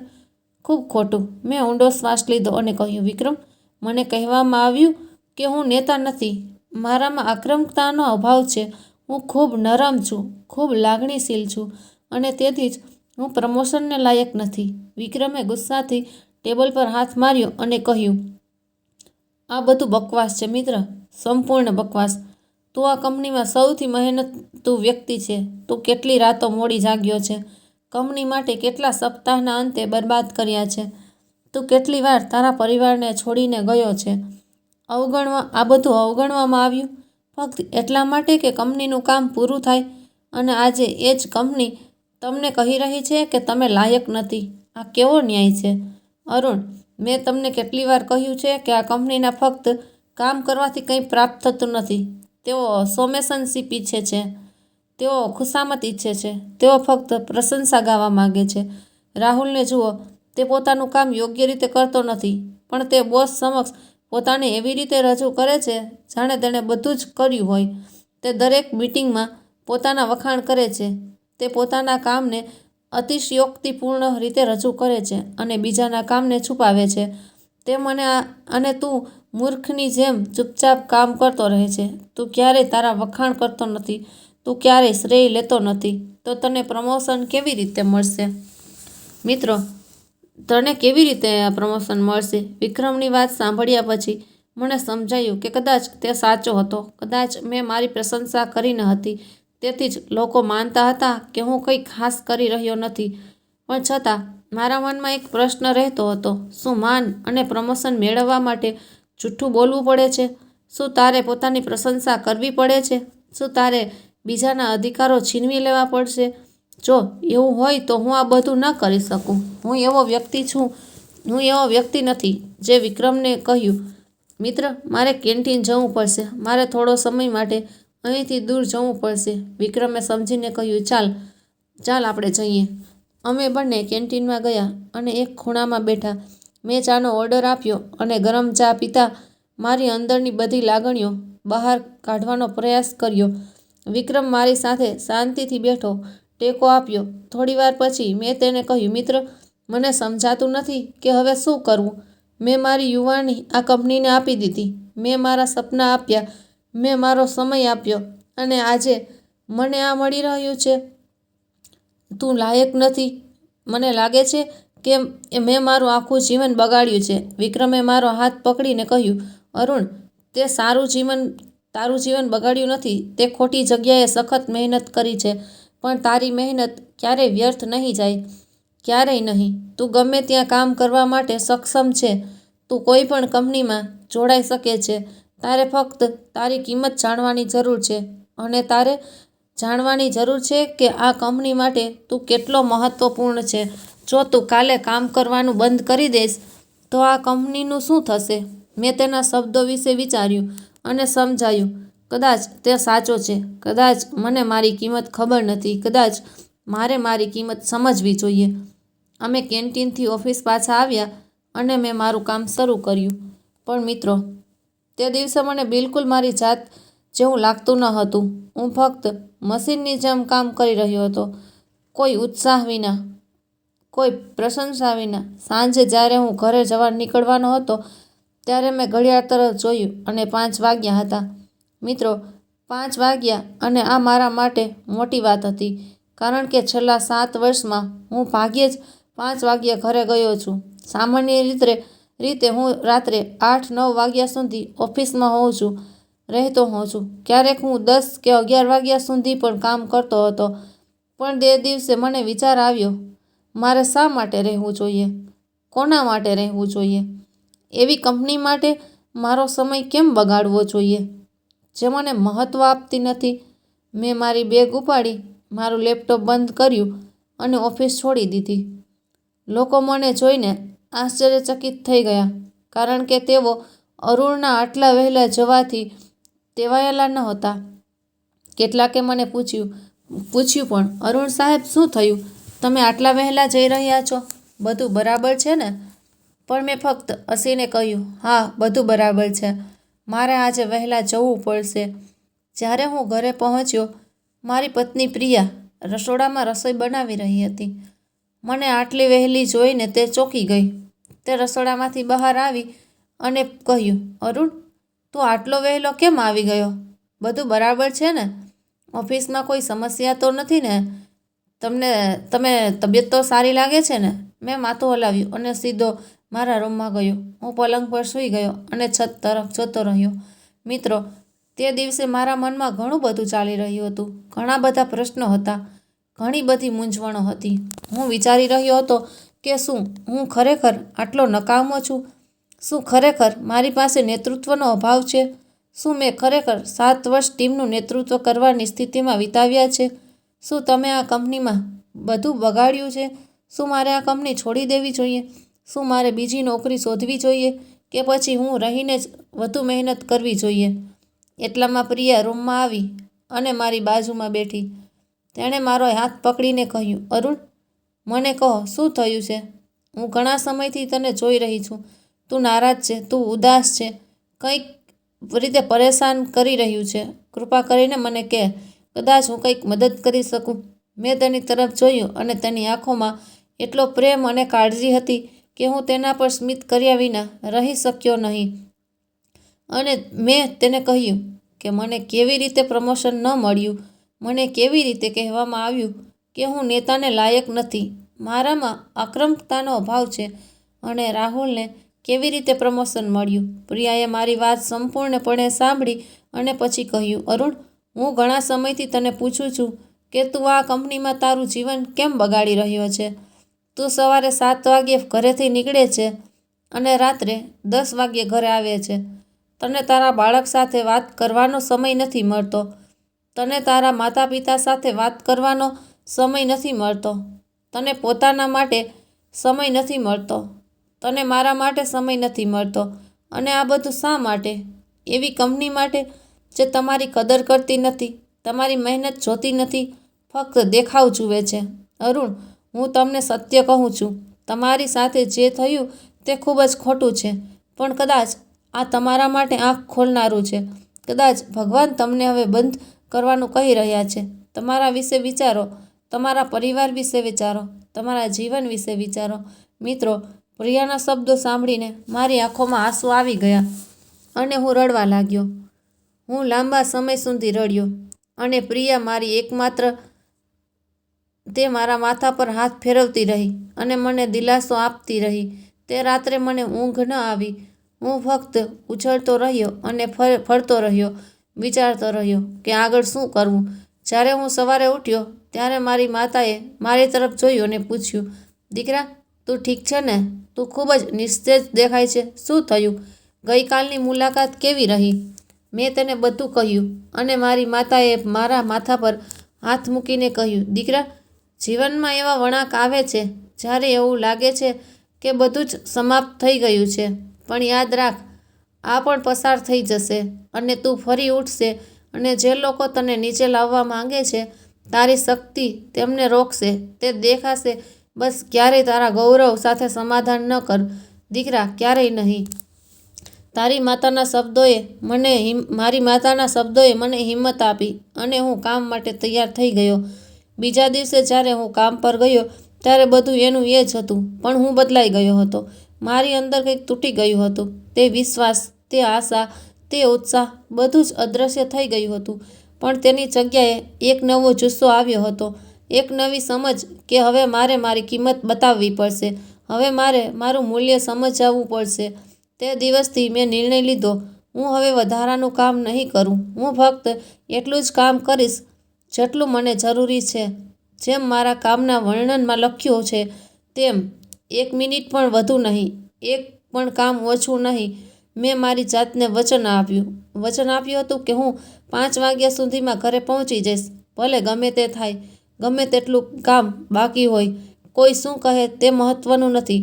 ખૂબ ખોટું. મેં ઊંડો શ્વાસ લીધો અને કહ્યું, વિક્રમ, મને કહેવામાં આવ્યું કે હું નેતા નથી. મારામાં આક્રમકતાનો અભાવ છે. હું ખૂબ નરમ છું, ખૂબ લાગણીશીલ છું અને તેથી જ હું પ્રમોશનને લાયક નથી. વિક્રમે ગુસ્સાથી ટેબલ પર હાથ માર્યો અને કહ્યું, આ બધું બકવાસ છે મિત્ર, સંપૂર્ણ બકવાસ. તું આ કંપનીમાં સૌથી મહેનતુ વ્યક્તિ છે. તું કેટલી રાતો મોડી જાગ્યો છે. કંપની માટે કેટલા સપ્તાહના અંતે બરબાદ કર્યા છે. તું કેટલી વાર તારા પરિવારને છોડીને ગયો છે. આ બધું અવગણવામાં આવ્યું ફક્ત એટલા માટે કે કંપનીનું કામ પૂરું થાય અને આજે એ જ કંપની તમને કહી રહી છે કે તમે લાયક નથી. આ કેવો ન્યાય છે? અરુણ, મેં તમને કેટલી વાર કહ્યું છે કે આ કંપનીના ફક્ત કામ કરવાથી કંઈ પ્રાપ્ત થતું નથી. તેઓ સોમેશનશીપ ઈચ્છે છે, તેઓ ખુશામત ઈચ્છે છે, તેઓ ફક્ત પ્રશંસા ગાવા માગે છે. રાહુલને જુઓ, તે પોતાનું કામ યોગ્ય રીતે કરતો નથી, પણ તે બોસ સમક્ષ પોતાને એવી રીતે રજૂ કરે છે જાણે તેણે બધું જ કર્યું હોય. તે દરેક મીટિંગમાં પોતાના વખાણ કરે છે. તે પોતાના કામને અતિશયોક્તિપૂર્ણ રીતે રજૂ કરે છે અને બીજાના કામને છુપાવે છે. તે મને અને તું મૂર્ખની જેમ ચૂપચાપ કામ કરતો રહે છે. તું ક્યારેય તારા વખાણ કરતો નથી, તું ક્યારેય શ્રેય લેતો નથી. તો તને પ્રમોશન કેવી રીતે મળશે? મિત્રો, તને કેવી રીતે આ પ્રમોશન મળશે? વિક્રમની વાત સાંભળ્યા પછી મને સમજાયું કે કદાચ તે સાચો હતો. કદાચ મેં મારી પ્રશંસા કરી ન હતી, તેથી જ લોકો માનતા હતા કે હું કંઈ ખાસ કરી રહ્યો નથી. પણ છતાં મારા મનમાં એક પ્રશ્ન રહેતો હતો, શું માન અને પ્રમોશન મેળવવા માટે જૂઠું બોલવું પડે છે? શું તારે પોતાની પ્રશંસા કરવી પડે છે? શું તારે બીજાના અધિકારો છીનવી લેવા પડશે? જો એવું હોય તો હું આ બધું ન કરી શકું. હું એવો વ્યક્તિ નથી. જે વિક્રમને કહ્યું, મિત્ર, મારે કેન્ટીન જવું પડશે, મારે થોડો સમય માટે અહીંથી દૂર જવું પડશે. વિક્રમે સમજીને કહ્યું, ચાલ આપણે જઈએ. અમે બંને કેન્ટીનમાં ગયા અને એક ખૂણામાં બેઠા. મેં ચાનો ઓર્ડર આપ્યો અને ગરમ ચા પીતા મારી અંદરની બધી લાગણીઓ બહાર કાઢવાનો પ્રયાસ કર્યો. વિક્રમ મારી સાથે શાંતિથી બેઠો, ટેકો આપ્યો. થોડીવાર પછી મેં તેને કહ્યું, મિત્ર, મને સમજાતું નથી કે હવે શું કરવું. મેં મારી યુવાની આ કંપનીને આપી દીધી, મેં મારા સપના આપ્યા, મેં મારો સમય આપ્યો, અને આજે મને આ મળી રહ્યું છે. તું લાયક નથી. મને લાગે છે કે મેં મારું આખું જીવન બગાડ્યું છે. વિક્રમે મારો હાથ પકડીને કહ્યું, અરુણ, તે તારું જીવન બગાડ્યું નથી. તે ખોટી જગ્યાએ સખત મહેનત કરી છે, પણ તારી મહેનત ક્યારેય વ્યર્થ નહીં જાય, ક્યારેય નહીં. તું ગમે ત્યાં કામ કરવા માટે સક્ષમ છે. તું કોઈ પણ કંપનીમાં જોડાઈ શકે છે. તારે ફક્ત તારી કિંમત જાણવાની જરૂર છે, અને તારે જાણવાની જરૂર છે કે આ કંપની માટે તું કેટલો મહત્વપૂર્ણ છે. જો તું કાલે કામ કરવાનું બંધ કરી દઈશ તો આ કંપનીનું શું થશે? મેં તેના શબ્દો વિશે વિચાર્યું અને સમજાયું, કદાચ તે સાચો છે. કદાચ મને મારી કિંમત ખબર નથી. કદાચ મારે મારી કિંમત સમજવી જોઈએ. અમે કેન્ટીનથી ઓફિસ પાછા આવ્યા અને મેં મારું કામ શરૂ કર્યું. પણ મિત્રો, તે દિવસે મને બિલકુલ મારી જાત જેવું લાગતું ન હતું. હું ફક્ત મશીનની જેમ કામ કરી રહ્યો હતો, કોઈ ઉત્સાહ વિના, કોઈ પ્રશંસા વિના. સાંજે જ્યારે હું ઘરે જવા નીકળવાનો હતો ત્યારે મેં ઘડિયાળ તરફ જોયું અને 5 વાગ્યા હતા. મિત્રો, 5 વાગ્યા, અને આ મારા માટે મોટી વાત હતી, કારણ કે છેલ્લા 7 વર્ષમાં હું ભાગ્યે જ 5 વાગ્યે ઘરે ગયો છું. સામાન્ય રીતે હું રાત્રે 8-9 વાગ્યા સુધી ઓફિસમાં રહેતો હોઉં છું. ક્યારેક હું 10 કે 11 વાગ્યા સુધી પણ કામ કરતો હતો. પણ તે દિવસે મને વિચાર આવ્યો, મારે શા માટે રહેવું જોઈએ? કોના માટે રહેવું જોઈએ? એવી કંપની માટે મારો સમય કેમ બગાડવો જોઈએ જે મને મહત્ત્વ આપતી નથી? મેં મારી બેગ ઉપાડી, મારું લેપટોપ બંધ કર્યું અને ઓફિસ છોડી દીધી. લોકો મને જોઈને આશ્ચર્યચકિત થઈ ગયા, કારણ કે તેઓ અરુણના આટલા વહેલા જવાથી ટેવાયેલા ન હતા. કેટલાકે મને પૂછ્યું પણ, અરુણ સાહેબ, શું થયું? તમે આટલા વહેલા જઈ રહ્યા છો? બધું બરાબર છે ને? પણ મેં ફક્ત હસીને કહ્યું, હા, બધું બરાબર છે. મારે આજે વહેલા જવું પડશે. જ્યારે હું ઘરે પહોંચ્યો, મારી પત્ની પ્રિયા રસોડામાં રસોઈ બનાવી રહી હતી. મને આટલી વહેલી જોઈને તે ચોંકી ગઈ. તે રસોડામાંથી બહાર આવી અને કહ્યું, અરુણ, તું આટલો વહેલો કેમ આવી ગયો? બધું બરાબર છે ને? ઓફિસમાં કોઈ સમસ્યા તો નથી ને? તબિયત તો સારી લાગે છે ને? મેં માથું હલાવ્યું અને સીધો મારા રૂમમાં ગયો. હું પલંગ પર સૂઈ ગયો અને છત તરફ જોતો રહ્યો. મિત્રો, તે દિવસે મારા મનમાં ઘણું બધું ચાલી રહ્યું હતું. ઘણા બધા પ્રશ્નો હતા, ઘણી બધી મૂંઝવણો હતી. હું વિચારી રહ્યો હતો કે શું હું ખરેખર આટલો નકામો છું? શું ખરેખર મારી પાસે નેતૃત્વનો અભાવ છે? શું મેં ખરેખર 7 વર્ષ ટીમનું નેતૃત્વ કરવાની સ્થિતિમાં વિતાવ્યા છે? શું તમે આ કંપનીમાં બધું બગાડ્યું છે? શું મારે આ કંપની છોડી દેવી જોઈએ? શું મારે બીજી નોકરી શોધવી જોઈએ? કે પછી હું રહીને જ વધુ મહેનત કરવી જોઈએ? એટલામાં પ્રિયા રૂમમાં આવી અને મારી બાજુમાં બેઠી. તેણે મારો હાથ પકડીને કહ્યું, અરુણ, મને કહો, શું થયું છે? હું ઘણા સમયથી તને જોઈ રહી છું. તું નારાજ છે, તું ઉદાસ છે, કંઈક રીતે પરેશાન કરી રહ્યું છે. કૃપા કરીને મને કહે, કદાચ હું કંઈક મદદ કરી શકું. મેં તેની તરફ જોયું અને તેની આંખોમાં એટલો પ્રેમ અને કાળજી હતી કે હું તેના પર સ્મિત કર્યા વિના રહી શક્યો નહીં. અને મેં તેને કહ્યું કે મને કેવી રીતે પ્રમોશન ન મળ્યું, મને કેવી રીતે કહેવામાં આવ્યું કે હું નેતાને લાયક નથી, મારામાં આક્રમકતાનો અભાવ છે, અને રાહુલને કેવી રીતે પ્રમોશન મળ્યું. પ્રિયાએ મારી વાત સંપૂર્ણપણે સાંભળી અને પછી કહ્યું, અરુણ, હું ઘણા સમયથી તને પૂછું છું કે તું આ કંપનીમાં તારું જીવન કેમ બગાડી રહ્યો છે? તું સવારે 7 વાગ્યે ઘરેથી નીકળે છે અને રાત્રે 10 વાગ્યે ઘરે આવે છે. તને તારા બાળક સાથે વાત કરવાનો સમય નથી મળતો. તને તારા માતા પિતા સાથે વાત કરવાનો સમય નથી મળતો. તને પોતાના માટે સમય નથી મળતો. તને મારા માટે સમય નથી મળતો. અને આ બધું શા માટે? એવી કંપની માટે જે તમારી કદર કરતી નથી, તમારી મહેનત જોતી નથી, ફક્ત દેખાવ જુએ છે. અરુણ, હું તમને સત્ય કહું છું, તમારી સાથે જે થયું તે ખૂબ જ ખોટું છે, પણ કદાચ આ તમારા માટે આંખ ખોલનારું છે. કદાચ ભગવાન તમને હવે બંધ કરવાનું કહી રહ્યા છે. તમારા વિશે વિચારો, તમારા પરિવાર વિશે વિચારો, તમારા જીવન વિશે વિચારો. મિત્રો, પ્રિયાના શબ્દો સાંભળીને મારી આંખોમાં આંસુ આવી ગયા અને હું રડવા લાગ્યો. હું લાંબા સમય સુધી રડ્યો અને પ્રિયા મારી એકમાત્ર, તે મારા માથા પર હાથ ફેરવતી રહી અને મને દિલાસો આપતી રહી. તે રાત્રે મને ઊંઘ ન આવી. હું ફક્ત ઉછળતો રહ્યો અને ફરતો રહ્યો, વિચારતો રહ્યો કે આગળ શું કરવું. જ્યારે હું સવારે ઉઠ્યો ત્યારે મારી માતાએ મારી તરફ જોયું અને પૂછ્યું, દીકરા, તું ઠીક છે ને? તું ખૂબ જ નિસ્તેજ દેખાય છે. શું થયું? ગઈકાલની મુલાકાત કેવી રહી? મેં તેને બધું કહ્યું અને મારી માતાએ મારા માથા પર હાથ મૂકીને કહ્યું, દીકરા, જીવનમાં એવા વળાંક આવે છે જ્યારે એવું લાગે છે કે બધું જ સમાપ્ત થઈ ગયું છે, પણ યાદ રાખ, આ પણ પસાર થઈ જશે અને તું ફરી ઉઠશે. અને જે લોકો તને નીચે લાવવા માંગે છે, તારી શક્તિ તેમને રોકશે, તે દેખાશે. બસ ક્યારેય તારા ગૌરવ સાથે સમાધાન ન કર, દીકરા, ક્યારેય નહીં. મારી માતાના શબ્દોએ મને હિંમત આપી અને હું કામ માટે તૈયાર થઈ ગયો. બીજા દિવસે જ્યારે હું કામ પર ગયો ત્યારે બધું એનું એ જ હતું, પણ હું બદલાઈ ગયો હતો. મારી અંદર કંઈક તૂટી ગયું હતું. તે વિશ્વાસ, તે આશા, તે ઉત્સાહ, બધું જ અદૃશ્ય થઈ ગયું હતું. પણ તેની જગ્યાએ એક નવો જુસ્સો આવ્યો હતો, એક નવી સમજ કે હવે મારે મારી કિંમત બતાવવી પડશે, હવે મારે મારું મૂલ્ય સમજાવવું પડશે. તે દિવસથી મેં નિર્ણય લીધો, હું હવે વધારાનું કામ નહીં કરું. હું ફક્ત એટલું જ કામ કરીશ જેટલું મને જરૂરી છે. જેમ મારા કામના વર્ણનમાં લખ્યું છે તેમ, 1 મિનિટ પણ વધુ નહીં, એક પણ કામ ઓછું નહીં. મેં મારી જાતને વચન આપ્યું હતું કે હું 5 વાગ્યા સુધીમાં ઘરે પહોંચી જઈશ, ભલે ગમે તે થાય, ગમે તેટલું કામ બાકી હોય, કોઈ શું કહે તે મહત્વનું નથી.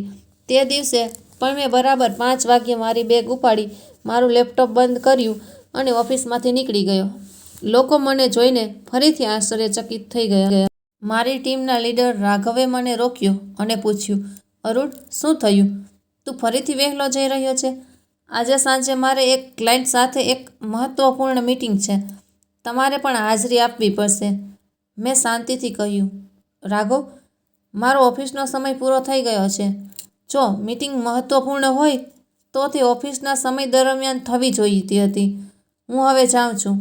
તે દિવસે પણ મેં બરાબર 5 વાગ્યે મારી બેગ ઉપાડી, મારું લેપટોપ બંધ કર્યું અને ઓફિસમાંથી નીકળી ગયો. લોકો મને જોઈને ફરીથી આશ્ચર્યચકિત થઈ ગયા. મારી ટીમના લીડર રાઘવે મને રોક્યો અને પૂછ્યું, અરુણ, શું થયું? તું ફરીથી વહેલો જઈ રહ્યો છે? આજે સાંજે મારે એક ક્લાયન્ટ સાથે એક મહત્વપૂર્ણ મીટિંગ છે. તમારે પણ હાજરી આપવી પડશે. મેં શાંતિથી કહ્યું, રાઘવ, મારો ઓફિસનો સમય પૂરો થઈ ગયો છે. જો મીટિંગ મહત્વપૂર્ણ હોય તો તે ઓફિસના સમય દરમિયાન થવી જોઈતી હતી. હું હવે જાઉં છું.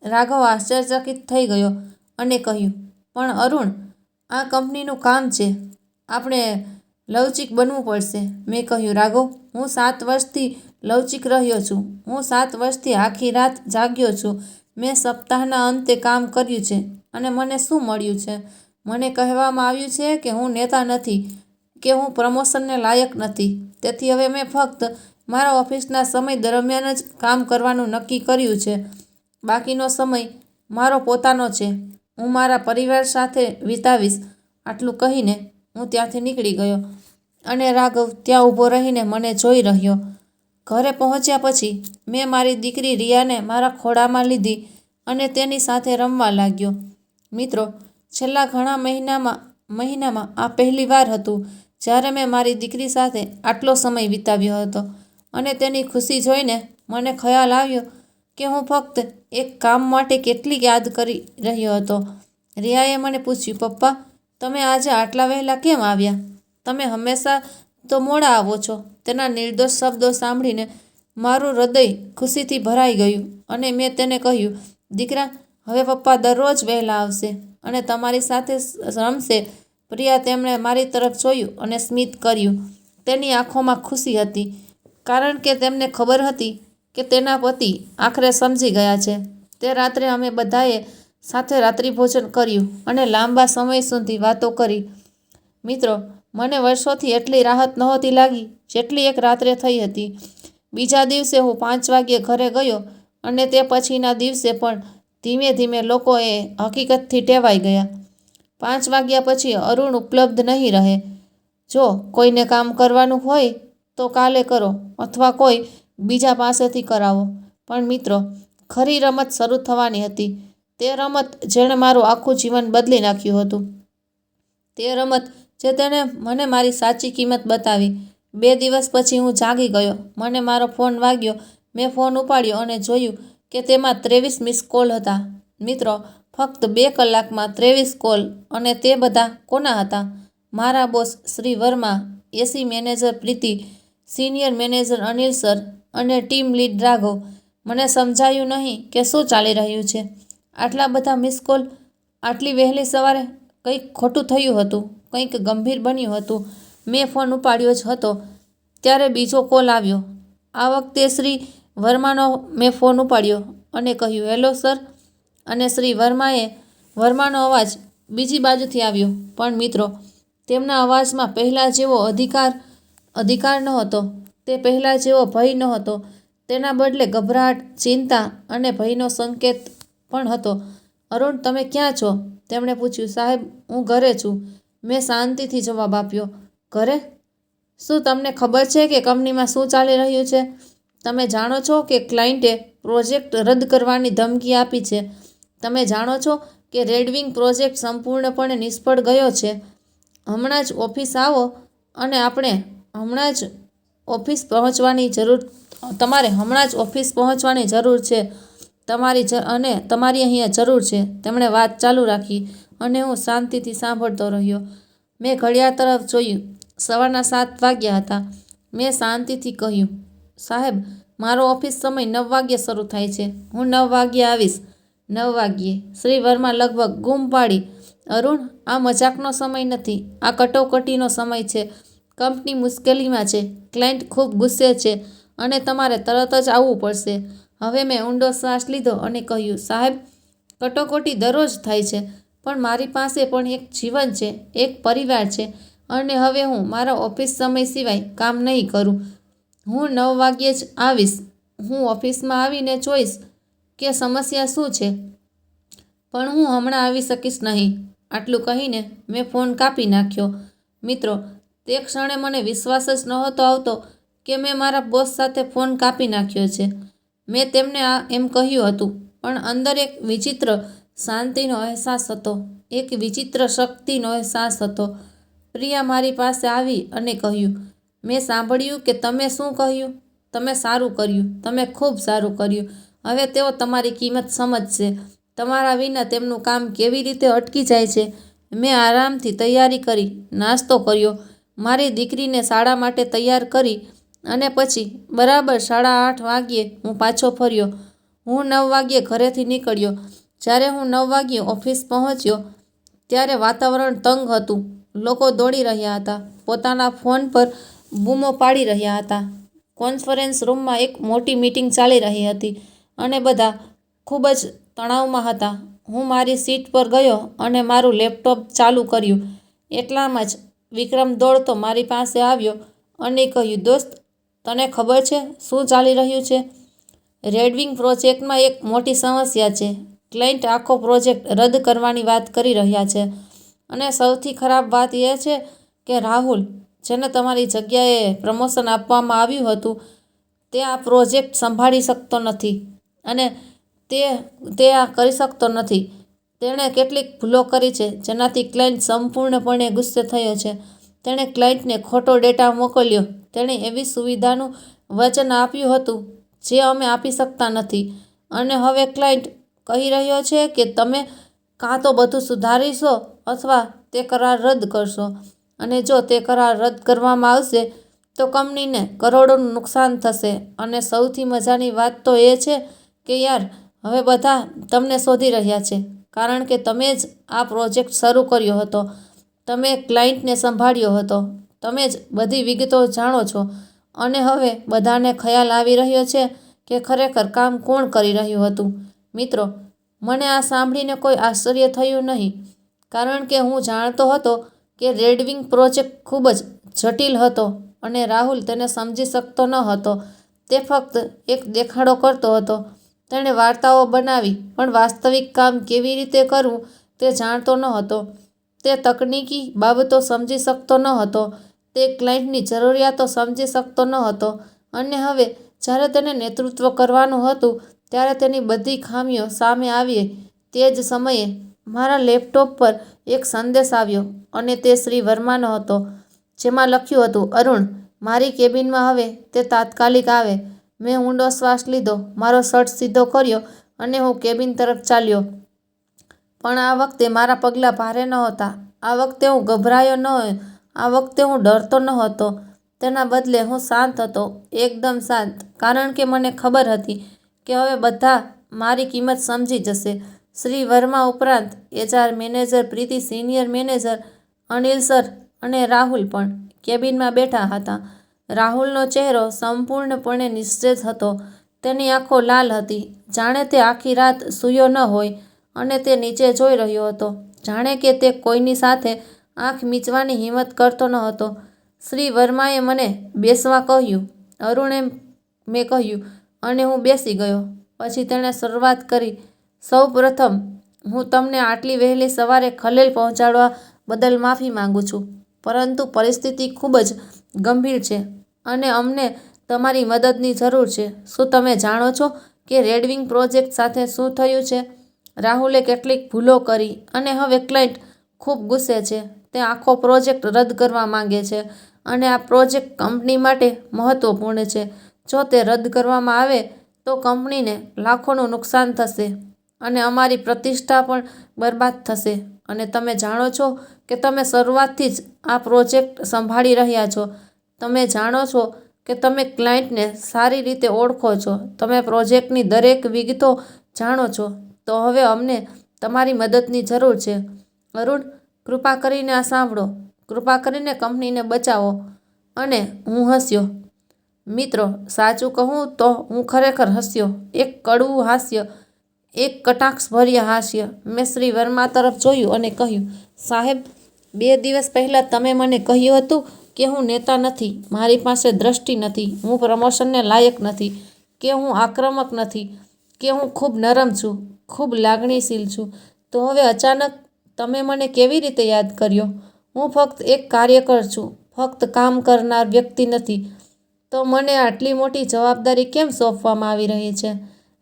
રાઘવ આશ્ચર્યચકિત થઈ ગયો અને કહ્યું, પણ અરુણ, આ કંપનીનું કામ છે, આપણે લવચીક બનવું પડશે. મેં કહ્યું, રાઘવ, હું 7 વર્ષથી લવચીક રહ્યો છું. હું 7 વર્ષથી આખી રાત જાગ્યો છું. મેં સપ્તાહના અંતે કામ કર્યું છે અને મને શું મળ્યું છે? મને કહેવામાં આવ્યું છે કે હું નેતા નથી, કે હું પ્રમોશનને લાયક નથી. તેથી હવે મેં ફક્ત મારા ઓફિસના સમય દરમિયાન જ કામ કરવાનું નક્કી કર્યું છે. બાકીનો સમય મારો પોતાનો છે, હું મારા પરિવાર સાથે વિતાવીશ. આટલું કહીને હું ત્યાંથી નીકળી ગયો અને રાઘવ ત્યાં ઊભો રહીને મને જોઈ રહ્યો. ઘરે પહોંચ્યા પછી મેં મારી દીકરી રિયાને મારા ખોળામાં લીધી અને તેની સાથે રમવા લાગ્યો. મિત્રો, છેલ્લા ઘણા મહિનામાં આ પહેલી વાર હતું જ્યારે મેં મારી દીકરી સાથે આટલો સમય વિતાવ્યો હતો અને તેની ખુશી જોઈને મને ખ્યાલ આવ્યો કે હું ફક્ત એક કામ માટે કેટલી યાદ કરી રહ્યો હતો. રિયાએ મને પૂછ્યું, પપ્પા, તમે આજે આટલા વહેલા કેમ આવ્યા? તમે હંમેશા તો મોડા આવો છો. તેના નિર્દોષ શબ્દો સાંભળીને મારું હૃદય ખુશીથી ભરાઈ ગયું અને મેં તેને કહ્યું, દીકરા, હવે પપ્પા દરરોજ વહેલા આવશે અને તમારી સાથે રમશે. પ્રિયા તેમણે મારી તરફ જોયું અને સ્મિત કર્યું. તેની આંખોમાં ખુશી હતી કારણ કે તેમને ખબર હતી કે તેના પતિ આખરે સમજી ગયા છે. તે રાત્રે અમે બધાએ સાથે રાત્રિભોજન કર્યું અને લાંબા સમય સુધી વાતો કરી. મિત્રો, મને વર્ષોથી એટલી રાહત નહોતી લાગી જેટલી એક રાત્રે થઈ હતી. બીજા દિવસે હું 5 વાગ્યે ઘરે ગયો અને તે પછીના દિવસે પણ ધીમે ધીમે લોકો એ હકીકતથી ટેવાઈ ગયા. 5 વાગ્યા પછી અરુણ ઉપલબ્ધ નહીં રહે. જો કોઈને કામ કરવાનું હોય તો કાલે કરો અથવા કોઈ બીજા પાસેથી કરાવો. પણ મિત્રો, ખરી રમત શરૂ થવાની હતી. તે રમત જેણે મારું આખું જીવન બદલી નાખ્યું હતું. તે રમત જે તેણે મને મારી સાચી કિંમત બતાવી. 2 દિવસ પછી હું જાગી ગયો. મને મારો ફોન વાગ્યો. મેં ફોન ઉપાડ્યો અને જોયું કે તેમાં 23 મિસ કોલ હતા. મિત્રો, ફક્ત 2 કલાકમાં 23 કોલ. અને તે બધા કોના હતા? મારા બોસ શ્રી વર્મા, એસી મેનેજર પ્રીતિ, સિનિયર મેનેજર અનિલ સર અને ટીમ લીડ રાઘવ. મને સમજાયું નહીં કે શું ચાલી રહ્યું છે. આટલા બધા મિસ કોલ આટલી વહેલી સવારે. કંઈક ખોટું થયું હતું. કંઈક ગંભીર બન્યું હતું. મેં ફોન ઉપાડ્યો જ હતો ત્યારે બીજો કોલ આવ્યો. આ વખતે શ્રી વર્માનો મેં ફોન ઉપાડ્યો અને કહ્યું, હેલો સર. અને શ્રી વર્માનો અવાજ બીજી બાજુથી આવ્યો. પણ મિત્રો, તેમના અવાજમાં પહેલાં જેવો અધિકાર નહોતો. તે પહેલાં જેવો ભય નહોતો. તેના બદલે ગભરાટ, ચિંતા અને ભયનો સંકેત પણ હતો. અરુણ, તમે ક્યાં છો? તેમણે પૂછ્યું. સાહેબ, હું ઘરે છું, મેં શાંતિથી જવાબ આપ્યો. ઘરે? શું તમને ખબર છે કે કંપનીમાં શું ચાલી રહ્યું છે? તમે જાણો છો કે ક્લાયન્ટે પ્રોજેક્ટ રદ કરવાની ધમકી આપી છે. તમે જાણો છો કે રેડવિંગ પ્રોજેક્ટ સંપૂર્ણપણે નિષ્ફળ ગયો છે. હમણાં જ ઓફિસ આવો અને તમારે હમણાં જ ઓફિસ પહોંચવાની જરૂર છે. તમારી અહીંયા જરૂર છે. તેમણે વાત ચાલુ રાખી અને હું શાંતિથી સાંભળતો રહ્યો. મેં ઘડિયાળ તરફ જોયું. સવારના 7 વાગ્યા હતા. મેં શાંતિથી કહ્યું, સાહેબ, મારો ઓફિસ સમય 9 વાગ્યે શરૂ થાય છે. હું 9 વાગ્યે આવીશ. 9 વાગ્યે? શ્રી વર્મા લગભગ બૂમ પાડી. અરુણ, આ મજાકનો સમય નથી. આ કટોકટીનો સમય છે. કંપની મુશ્કેલીમાં છે. ક્લાયન્ટ ખૂબ ગુસ્સે છે અને તમારે તરત જ આવવું પડશે. હવે મેં ઊંડો શ્વાસ લીધો અને કહ્યું, સાહેબ, કટોકટી દરરોજ થાય છે, પણ મારી પાસે પણ એક જીવન છે, એક પરિવાર છે અને હવે હું મારા ઓફિસ સમય સિવાય કામ નહીં કરું. હું 9 વાગ્યે જ આવીશ. હું ઓફિસમાં આવીને જોઈશ કે સમસ્યા શું છે, પણ હું હમણાં આવી શકીશ નહીં. આટલું કહીને મેં ફોન કાપી નાખ્યો. મિત્રો, તે ક્ષણે મને વિશ્વાસ જ નહોતો આવતો કે મેં મારા બોસ સાથે ફોન કાપી નાખ્યો છે. મેં તેમને એમ કહ્યું હતું, પણ અંદર એક વિચિત્ર શાંતિનો અહેસાસ હતો, એક વિચિત્ર શક્તિનો અહેસાસ હતો. પ્રિયા મારી પાસે આવી અને કહ્યું, મેં સાંભળ્યું કે તમે શું કહ્યું. તમે સારું કર્યું. તમે ખૂબ સારું કર્યું. હવે તેઓ તમારી કિંમત સમજશે. તમારા વિના તેમનું કામ કેવી રીતે અટકી જાય છે. મેં આરામથી તૈયારી કરી, નાસ્તો કર્યો, મારી દીકરીને શાળા માટે તૈયાર કરી અને પછી બરાબર 8:30 વાગ્યે હું પાછો ફર્યો. હું 9 વાગ્યે ઘરેથી નીકળ્યો. જ્યારે હું 9 વાગ્યે ઓફિસ પહોંચ્યો ત્યારે વાતાવરણ તંગ હતું. લોકો દોડી રહ્યા હતા, પોતાના ફોન પર બૂમો પાડી રહ્યા હતા. કોન્ફરન્સ રૂમમાં એક મોટી મીટિંગ ચાલી રહી હતી અને બધા ખૂબ જ તણાવમાં હતા. હું મારી સીટ પર ગયો અને મારું લેપટોપ ચાલુ કર્યું. એટલામાં જ વિક્રમ દોડતો મારી પાસે આવ્યો અને કહ્યું, દોસ્ત, તને ખબર છે શું ચાલી રહ્યું છે? રેડવિંગ પ્રોજેક્ટમાં એક મોટી સમસ્યા છે. ક્લાયન્ટ આખો પ્રોજેક્ટ રદ કરવાની વાત કરી રહ્યા છે. અને સૌથી ખરાબ વાત એ છે કે રાહુલ, જેને તમારી જગ્યાએ પ્રમોશન આપવામાં આવ્યું હતું, તે આ પ્રોજેક્ટ સંભાળી શકતો નથી અને તે આ કરી શકતો નથી. તેણે કેટલીક ભૂલો કરી છે જેનાથી ક્લાયન્ટ સંપૂર્ણપણે ગુસ્સે થયો છે. તેણે ક્લાયન્ટને ખોટો ડેટા મોકલ્યો. તેણે એવી સુવિધાનું વચન આપ્યું હતું જે અમે આપી શકતા નથી અને હવે ક્લાયન્ટ કહી રહ્યો છે કે તમે કાં તો બધું સુધારીશો અથવા તે કરાર રદ કરશો. અને જો તે કરાર રદ કરવામાં આવશે તો કંપનીને કરોડોનું નુકસાન થશે. અને સૌથી મજાની વાત તો એ છે કે યાર, હવે બધા તમને શોધી રહ્યા છે કારણ કે તમે જ આ પ્રોજેક્ટ શરૂ કર્યો હતો, તમે ક્લાયન્ટને સંભાળ્યો હતો, તમે જ બધી વિગતો જાણો છો અને હવે બધાને ખ્યાલ આવી રહ્યો છે કે ખરેખર કામ કોણ કરી રહ્યું હતું. મિત્રો, મને આ સાંભળીને કોઈ આશ્ચર્ય થયું નહીં કારણ કે હું જાણતો હતો કે રેડવિંગ પ્રોજેક્ટ ખૂબ જ જટિલ હતો અને રાહુલ તેને સમજી શકતો ન હતો. તે ફક્ત એક દેખાડો કરતો હતો. તેણે વાર્તાઓ બનાવી પણ વાસ્તવિક કામ કેવી રીતે કરવું તે જાણતો ન હતો. તે તકનીકી બાબતો સમજી શકતો ન હતો. તે ક્લાયન્ટની જરૂરિયાતો સમજી શકતો ન હતો. અને હવે જ્યારે તેને નેતૃત્વ કરવાનું હતું ત્યારે તેની બધી ખામીઓ સામે આવી. તે જ સમયે મારા લેપટોપ પર એક સંદેશ આવ્યો અને તે શ્રી વર્માનો હતો, જેમાં લખ્યું હતું, અરુણ, મારી કેબિનમાં હવે તે તાત્કાલિક આવે. મેં ઊંડો શ્વાસ લીધો, મારો શર્ટ સીધો કર્યો અને હું કેબિન તરફ ચાલ્યો. પણ આ વખતે મારા પગલાં ભારે નહોતા. આ વખતે હું ગભરાયો ન. આ વખતે હું ડરતો ન હતો. તેના બદલે હું શાંત હતો, એકદમ શાંત, કારણ કે મને ખબર હતી કે હવે બધા મારી કિંમત સમજી જશે. શ્રી વર્મા ઉપરાંત HR મેનેજર પ્રીતિ, સિનિયર મેનેજર અનિલ સર અને રાહુલ પણ કેબિનમાં બેઠા હતા. રાહુલનો ચહેરો સંપૂર્ણપણે નિસ્તેજ હતો. તેની આંખો લાલ હતી, જાણે તે આખી રાત સૂયો ન હોય અને તે નીચે જોઈ રહ્યો હતો, જાણે કે તે કોઈની સાથે આંખ મીચવાની હિંમત કરતો ન હતો. શ્રી વર્માએ મને બેસવા કહ્યું, અરુણે મેં કહ્યું અને હું બેસી ગયો. પછી તેણે શરૂઆત કરી, સૌ પ્રથમ હું તમને આટલી વહેલી સવારે ખલેલ પહોંચાડવા બદલ માફી માંગુ છું, પરંતુ પરિસ્થિતિ ખૂબ જ ગંભીર છે અને અમને તમારી મદદની જરૂર છે. શું તમે જાણો છો કે રેડવિંગ પ્રોજેક્ટ સાથે શું થયું છે? રાહુલે કેટલીક ભૂલો કરી અને હવે ક્લાયન્ટ ખૂબ ગુસ્સે છે. તે આખો પ્રોજેક્ટ રદ કરવા માંગે છે અને આ પ્રોજેક્ટ કંપની માટે મહત્વપૂર્ણ છે. જો તે રદ કરવામાં આવે તો કંપનીને લાખોનું નુકસાન થશે અને અમારી પ્રતિષ્ઠા પણ બરબાદ થશે. અને તમે જાણો છો કે તમે શરૂઆતથી જ આ પ્રોજેક્ટ સંભાળી રહ્યા છો. તમે જાણો છો કે તમે ક્લાયન્ટને સારી રીતે ઓળખો છો. તમે પ્રોજેક્ટની દરેક વિગતો જાણો છો. તો હવે અમને તમારી મદદની જરૂર છે. અરુણ, કૃપા કરીને આ સાંભળો. કૃપા કરીને કંપનીને બચાવો. અને હું હસ્યો. મિત્રો, સાચું કહું તો હું ખરેખર હસ્યો. એક કડવું હાસ્ય, એક કટાક્ષભર્યા હાસ્ય. મેં શ્રી વર્મા તરફ જોયું અને કહ્યું, સાહેબ, 2 દિવસ પહેલાં તમે મને કહ્યું હતું કે હું નેતા નથી, મારી પાસે દ્રષ્ટિ નથી, હું પ્રમોશનને લાયક નથી, કે હું આક્રમક નથી, કે હું ખૂબ નરમ છું, ખૂબ લાગણીશીલ છું. તો હવે અચાનક તમે મને કેવી રીતે યાદ કર્યો? હું ફક્ત એક કાર્યકર છું, ફક્ત કામ કરનાર વ્યક્તિ નથી. તો મને આટલી મોટી જવાબદારી કેમ સોંપવામાં આવી રહી છે?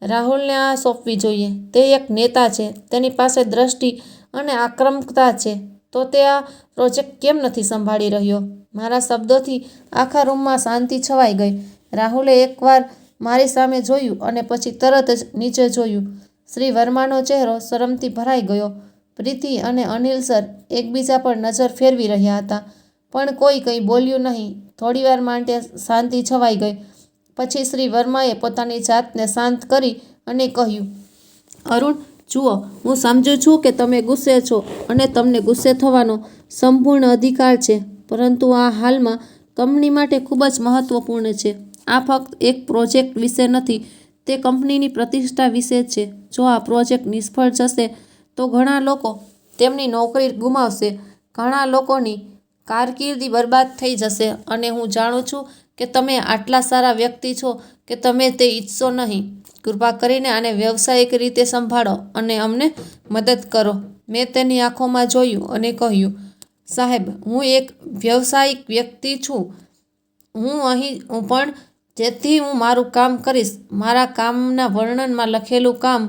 રાહુલને આ સોંપવી જોઈએ. તે એક નેતા છે, તેની પાસે દ્રષ્ટિ અને આક્રમકતા છે. તો તે આ પ્રોજેક્ટ કેમ નથી સંભાળી રહ્યો? મારા શબ્દોથી આખા રૂમમાં શાંતિ છવાઈ ગઈ. રાહુલે એકવાર મારી સામે જોયું અને પછી તરત જ નીચે જોયું. શ્રી વર્માનો ચહેરો શરમથી ભરાઈ ગયો. પ્રીતિ અને અનિલ સર એકબીજા પર નજર ફેરવી રહ્યા હતા, પણ કોઈ કંઈ બોલ્યું નહીં. થોડીવાર માટે શાંતિ છવાઈ ગઈ. પછી શ્રી વર્માએ પોતાની જાતને શાંત કરી અને કહ્યું, અરુણ, જુઓ, હું સમજુ છું કે તમે ગુસ્સે છો અને તમને ગુસ્સે થવાનો સંપૂર્ણ અધિકાર છે, પરંતુ આ હાલમાં કંપની માટે ખૂબ જ મહત્વપૂર્ણ છે. આ ફક્ત એક પ્રોજેક્ટ વિશે નથી, તે કંપનીની પ્રતિષ્ઠા વિશે છે. જો આ પ્રોજેક્ટ નિષ્ફળ જશે તો ઘણા લોકો તેમની નોકરી ગુમાવશે, ઘણા લોકોની કારકિર્દી બરબાદ થઈ જશે. અને હું જાણું છું કે તમે આટલા સારા વ્યક્તિ છો કે તમે તે ઈચ્છશો નહીં. કૃપા કરીને આને વ્યવસાયિક રીતે સંભાળો અને અમને મદદ કરો. મેં તેની આંખોમાં જોયું અને કહ્યું, સાહેબ, હું એક વ્યવસાયિક વ્યક્તિ છું. હું પણ જેથી હું મારું કામ કરીશ, મારા કામના વર્ણનમાં લખેલું કામ.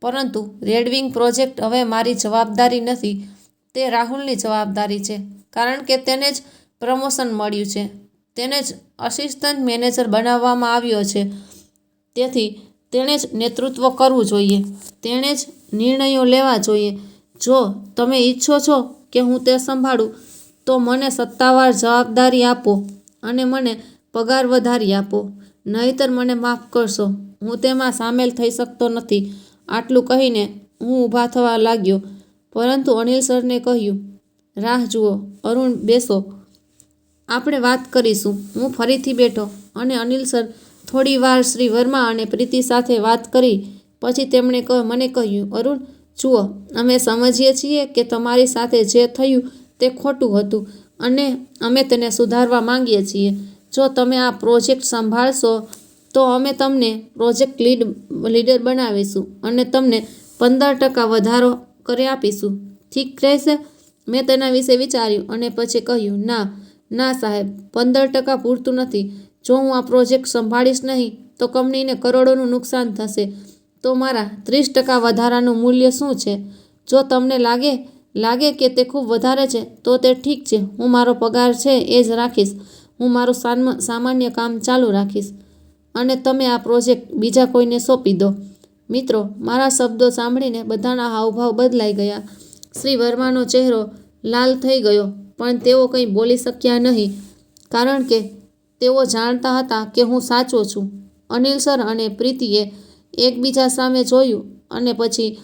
પરંતુ રેડવિંગ પ્રોજેક્ટ હવે મારી જવાબદારી નથી, તે રાહુલની જવાબદારી છે, કારણ કે તેને જ પ્રમોશન મળ્યું છે, તેને જ અસિસ્ટન્ટ મેનેજર બનાવવામાં આવ્યો છે. તેથી તેણે જ નેતૃત્વ કરવું જોઈએ, તેણે જ નિર્ણયો લેવા જોઈએ. જો તમે ઈચ્છો છો કે હું તે સંભાળું, તો મને સત્તાવાર જવાબદારી આપો અને મને પગાર વધારી આપો, નહીંતર મને માફ કરશો, હું તેમાં સામેલ થઈ શકતો નથી. આટલું કહીને હું ઊભા થવા લાગ્યો, પરંતુ અનિલ સરને કહ્યું, રાહ જુઓ, અરુણ, બેસો, આપણે વાત કરીશું. હું ફરીથી બેઠો અને અનિલ સર થોડી વાર શ્રી વર્મા અને પ્રીતિ સાથે વાત કરી પછી તેમણે મને કહ્યું, અરુણ, જુઓ, અમે સમજીએ છીએ કે તમારી સાથે જે થયું તે ખોટું હતું અને અમે તેને સુધારવા માંગીએ છીએ. જો તમે આ પ્રોજેક્ટ સંભાળશો તો અમે તમને પ્રોજેક્ટ લીડર બનાવીશું અને તમને 15% વધારો કરી આપીશું. ઠીક રહેશે? મેં તેના વિશે વિચાર્યું અને પછી કહ્યું, ના સાહેબ, 15% પૂરતું નથી. જો હું આ પ્રોજેક્ટ સંભાળીશ નહીં તો કંપનીને કરોડોનું નુકસાન થશે. તો મારા 30% વધારાનું મૂલ્ય શું છે? જો તમને લાગે કે તે ખૂબ વધારે છે તો તે ઠીક છે, હું મારો પગાર છે એ જ રાખીશ, હું મારું સામાન્ય કામ ચાલુ રાખીશ અને તમે આ પ્રોજેક્ટ બીજા કોઈને સોંપી દો. મિત્રો, મારા શબ્દો સાંભળીને બધાના હાવભાવ બદલાઈ ગયા. શ્રી વર્માનો ચહેરો લાલ થઈ ગયો, પણ તેઓ કંઈ બોલી શક્યા નહીં, કારણ કે તેઓ જાણતા હતા કે હું સાચો છું. અનિલ સર અને પ્રીતિએ એકબીજા સામે જોયું અને પછી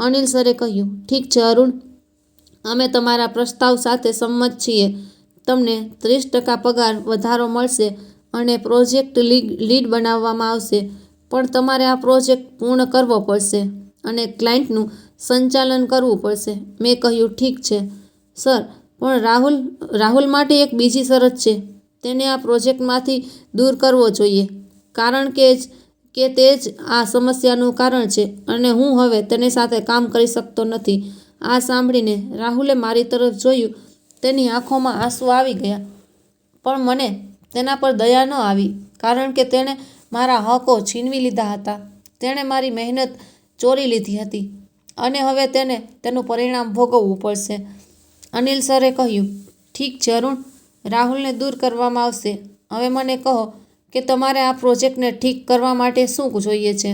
અનિલ સરે કહ્યું, ઠીક છે અરુણ, અમે તમારા પ્રસ્તાવ સાથે સંમત છીએ. તમને 30% પગાર વધારો મળશે અને પ્રોજેક્ટ લીડ બનાવવામાં આવશે. પણ તમારે આ પ્રોજેક્ટ પૂર્ણ કરવો પડશે અને ક્લાયન્ટનું સંચાલન કરવું પડશે. મેં કહ્યું, ઠીક છે સર, પણ રાહુલ માટે એક બીજી શરત છે. તેને આ પ્રોજેક્ટમાંથી દૂર કરવો જોઈએ, કારણ કે તે જ આ સમસ્યાનું કારણ છે અને હું હવે તેની સાથે કામ કરી શકતો નથી. આ સાંભળીને રાહુલે મારી તરફ જોયું. તેની આંખોમાં આંસુ આવી ગયા, પણ મને તેના પર દયા ન આવી, કારણ કે તેણે મારા હકો છીનવી લીધા હતા, તેણે મારી મહેનત ચોરી લીધી હતી અને હવે તેને તેનું પરિણામ ભોગવવું પડશે. અનિલ સરે કહ્યું, ઠીક છે અરુણ, રાહુલને દૂર કરવામાં આવશે. હવે મને કહો કે તમારે આ પ્રોજેક્ટને ઠીક કરવા માટે શું જોઈએ છે?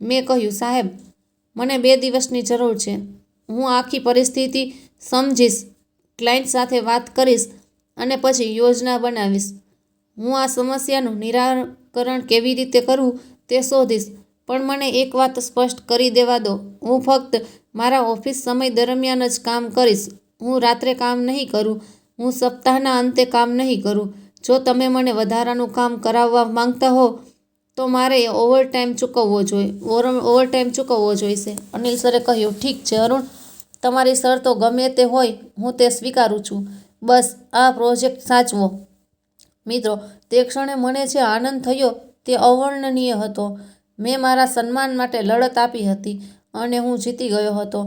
મેં કહ્યું, સાહેબ, મને 2 દિવસની જરૂર છે. હું આખી પરિસ્થિતિ સમજીશ, ક્લાયન્ટ સાથે વાત કરીશ અને પછી યોજના બનાવીશ. હું આ સમસ્યાનું નિરાકરણ કેવી રીતે કરવું તે શોધીશ. પણ મને એક વાત સ્પષ્ટ કરી દેવા દો, હું ફક્ત મારા ઓફિસ સમય દરમિયાન જ કામ કરીશ. હું રાત્રે કામ નહીં કરું, હું સપ્તાહના અંતે કામ નહીં કરું. જો તમે મને વધારાનું કામ કરાવવા માંગતા હો તો મારે ઓવરટાઈમ ચૂકવવો જોઈશે. અનિલ સરે કહ્યું, ઠીક છે અરુણ, તમારી શરતો ગમે તે હોય, હું તે સ્વીકારું છું. બસ આ પ્રોજેક્ટ સાચવો. મિત્રો, તે ક્ષણે મને જે આનંદ થયો તે અવર્ણનીય હતો. મેં મારા સન્માન માટે લડત આપી હતી અને હું જીતી ગયો હતો.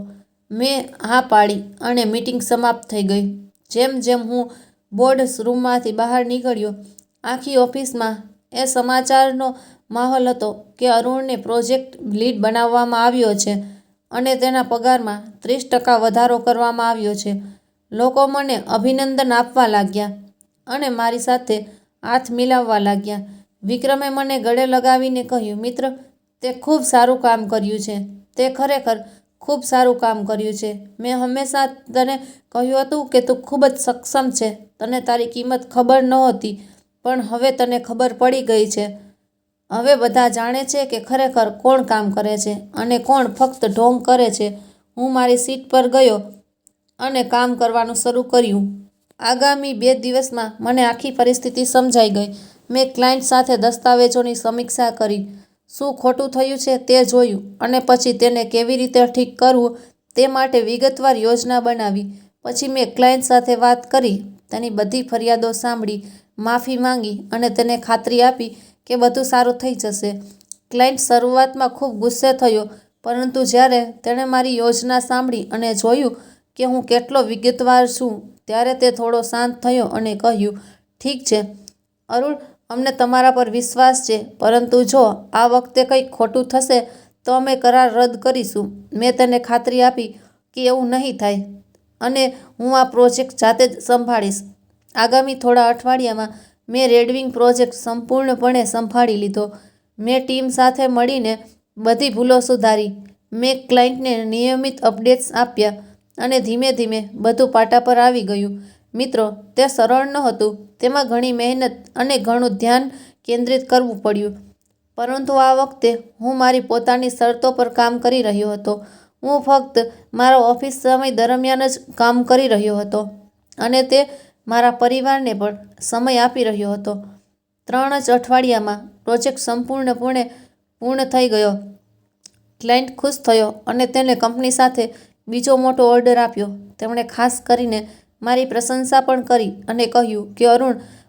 મેં હા પાડી અને મીટિંગ સમાપ્ત થઈ ગઈ. જેમ જેમ હું બોર્ડ રૂમમાંથી બહાર નીકળ્યો, આખી ઓફિસમાં એ સમાચારનો માહોલ હતો કે અરુણને પ્રોજેક્ટ લીડ બનાવવામાં આવ્યો છે અને તેના પગારમાં 30% વધારો કરવામાં આવ્યો છે. લોકો મને અભિનંદન આપવા લાગ્યા અને મારી સાથે હાથ મિલાવવા લાગ્યા. વિક્રમે મને ગળે લગાવીને કહ્યું, મિત્ર, તે ખૂબ સારું કામ કર્યું છે, તે ખરેખર ખૂબ સારું કામ કર્યું છે. મેં હંમેશા તને કહ્યું હતું કે તું ખૂબ જ સક્ષમ છે. તને તારી કિંમત ખબર નહોતી, પણ હવે તને ખબર પડી ગઈ છે. હવે બધા જાણે છે કે ખરેખર કોણ કામ કરે છે અને કોણ ફક્ત ઢોંગ કરે છે. હું મારી સીટ પર ગયો અને કામ કરવાનું શરૂ કર્યું. આગામી 2 દિવસમાં મને આખી પરિસ્થિતિ સમજાઈ ગઈ. મેં ક્લાયન્ટ સાથે દસ્તાવેજોની સમીક્ષા કરી, શું ખોટું થયું છે તે જોયું અને પછી તેને કેવી રીતે ઠીક કરવું તે માટે વિગતવાર યોજના બનાવી. પછી મેં ક્લાયન્ટ સાથે વાત કરી, તેની બધી ફરિયાદો સાંભળી, માફી માંગી અને તેને ખાતરી આપી કે બધું સારું થઈ જશે. ક્લાયન્ટ શરૂઆતમાં ખૂબ ગુસ્સે થયો, પરંતુ જ્યારે તેણે મારી યોજના સાંભળી અને જોયું કે હું કેટલો વિગતવાર છું, ત્યારે તે થોડો શાંત થયો અને કહ્યું, ઠીક છે અરુણ, અમને તમારા પર વિશ્વાસ છે, પરંતુ જો આ વખતે કંઈક ખોટું થશે તો અમે કરાર રદ કરીશું. મેં તેને ખાતરી આપી કે એવું નહીં થાય અને હું આ પ્રોજેક્ટ જાતે જ સંભાળીશ. આગામી થોડા અઠવાડિયામાં મેં રેડવિંગ પ્રોજેક્ટ સંપૂર્ણપણે સંભાળી લીધો. મેં ટીમ સાથે મળીને બધી ભૂલો સુધારી. મેં ક્લાયન્ટને નિયમિત અપડેટ્સ આપ્યા અને ધીમે ધીમે બધું પાટા પર આવી ગયું. મિત્રો, તે સરળ નહોતું. તેમાં ઘણી મહેનત અને ઘણું ધ્યાન કેન્દ્રિત કરવું પડ્યું. પરંતુ આ વખતે હું મારી પોતાની શરતો પર કામ કરી રહ્યો હતો. હું ફક્ત મારા ઓફિસ સમય દરમિયાન જ કામ કરી રહ્યો હતો અને તે મારા પરિવારને પણ સમય આપી રહ્યો હતો. 3 જ અઠવાડિયામાં પ્રોજેક્ટ સંપૂર્ણપણે પૂર્ણ થઈ ગયો. ક્લાયન્ટ ખુશ થયો અને તેને કંપની સાથે બીજો મોટો ઓર્ડર આપ્યો. તેમણે ખાસ કરીને મારી પ્રશંસા પણ કરી અને કહ્યું કે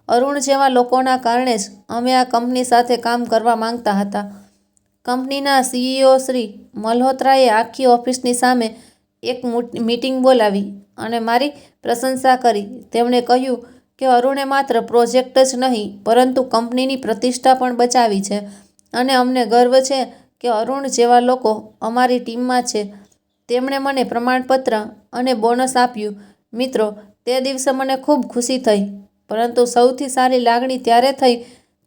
અરુણ જેવા લોકોના કારણે જ અમે આ કંપની સાથે કામ કરવા માંગતા હતા. કંપનીના CEO શ્રી મલ્હોત્રાએ આખી ઓફિસની સામે એક મીટિંગ બોલાવી અને મારી પ્રશંસા કરી. તેમણે કહ્યું કે અરુણે માત્ર પ્રોજેક્ટ જ નહીં પરંતુ કંપનીની પ્રતિષ્ઠા પણ બચાવી છે અને અમને ગર્વ છે કે અરુણ જેવા લોકો અમારી ટીમમાં છે. તેમણે મને પ્રમાણપત્ર અને બોનસ આપ્યું. મિત્રો, તે દિવસે મને ખૂબ ખુશી થઈ, પરંતુ સૌથી સારી લાગણી ત્યારે થઈ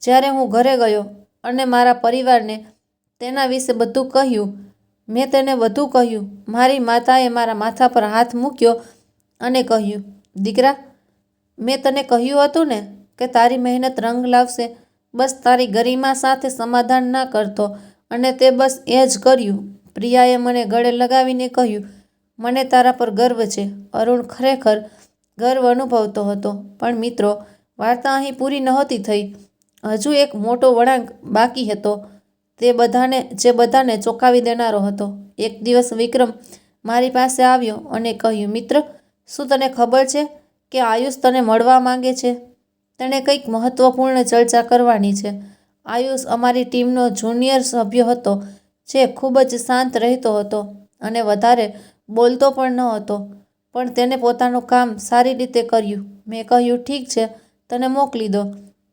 જ્યારે હું ઘરે ગયો અને મારા પરિવારને તેના વિશે બધું કહ્યું. મેં તેને વધુ કહ્યું. મારી માતાએ મારા માથા પર હાથ મૂક્યો અને કહ્યું, દીકરા, મેં તને કહ્યું હતું ને કે તારી મહેનત રંગ લાવશે. બસ તારી ગરિમા સાથે સમાધાન ના કરતો અને તે બસ એ જ કર્યું. પ્રિયાએ મને ગળે લગાવીને કહ્યું, મને તારા પર ગર્વ છે. અરુણ ખરેખર ગર્વ અનુભવતો હતો. પણ મિત્રો, વાર્તા અહીં પૂરી નહોતી થઈ. હજુ એક મોટો વળાંક બાકી હતો જે બધાને ચોંકાવી દેનારો હતો. એક દિવસ વિક્રમ મારી પાસે આવ્યો અને કહ્યું, મિત્ર, શું તને ખબર છે કે આયુષ તને મળવા માંગે છે? તેણે કંઈક મહત્વપૂર્ણ ચર્ચા કરવાની છે. આયુષ અમારી ટીમનો જુનિયર સભ્ય હતો જે ખૂબ જ શાંત રહેતો હતો અને વધારે બોલતો પણ ન હતો, પણ તેને પોતાનું કામ સારી રીતે કર્યું. મેં કહ્યું, ઠીક છે, તને મોકલી દો.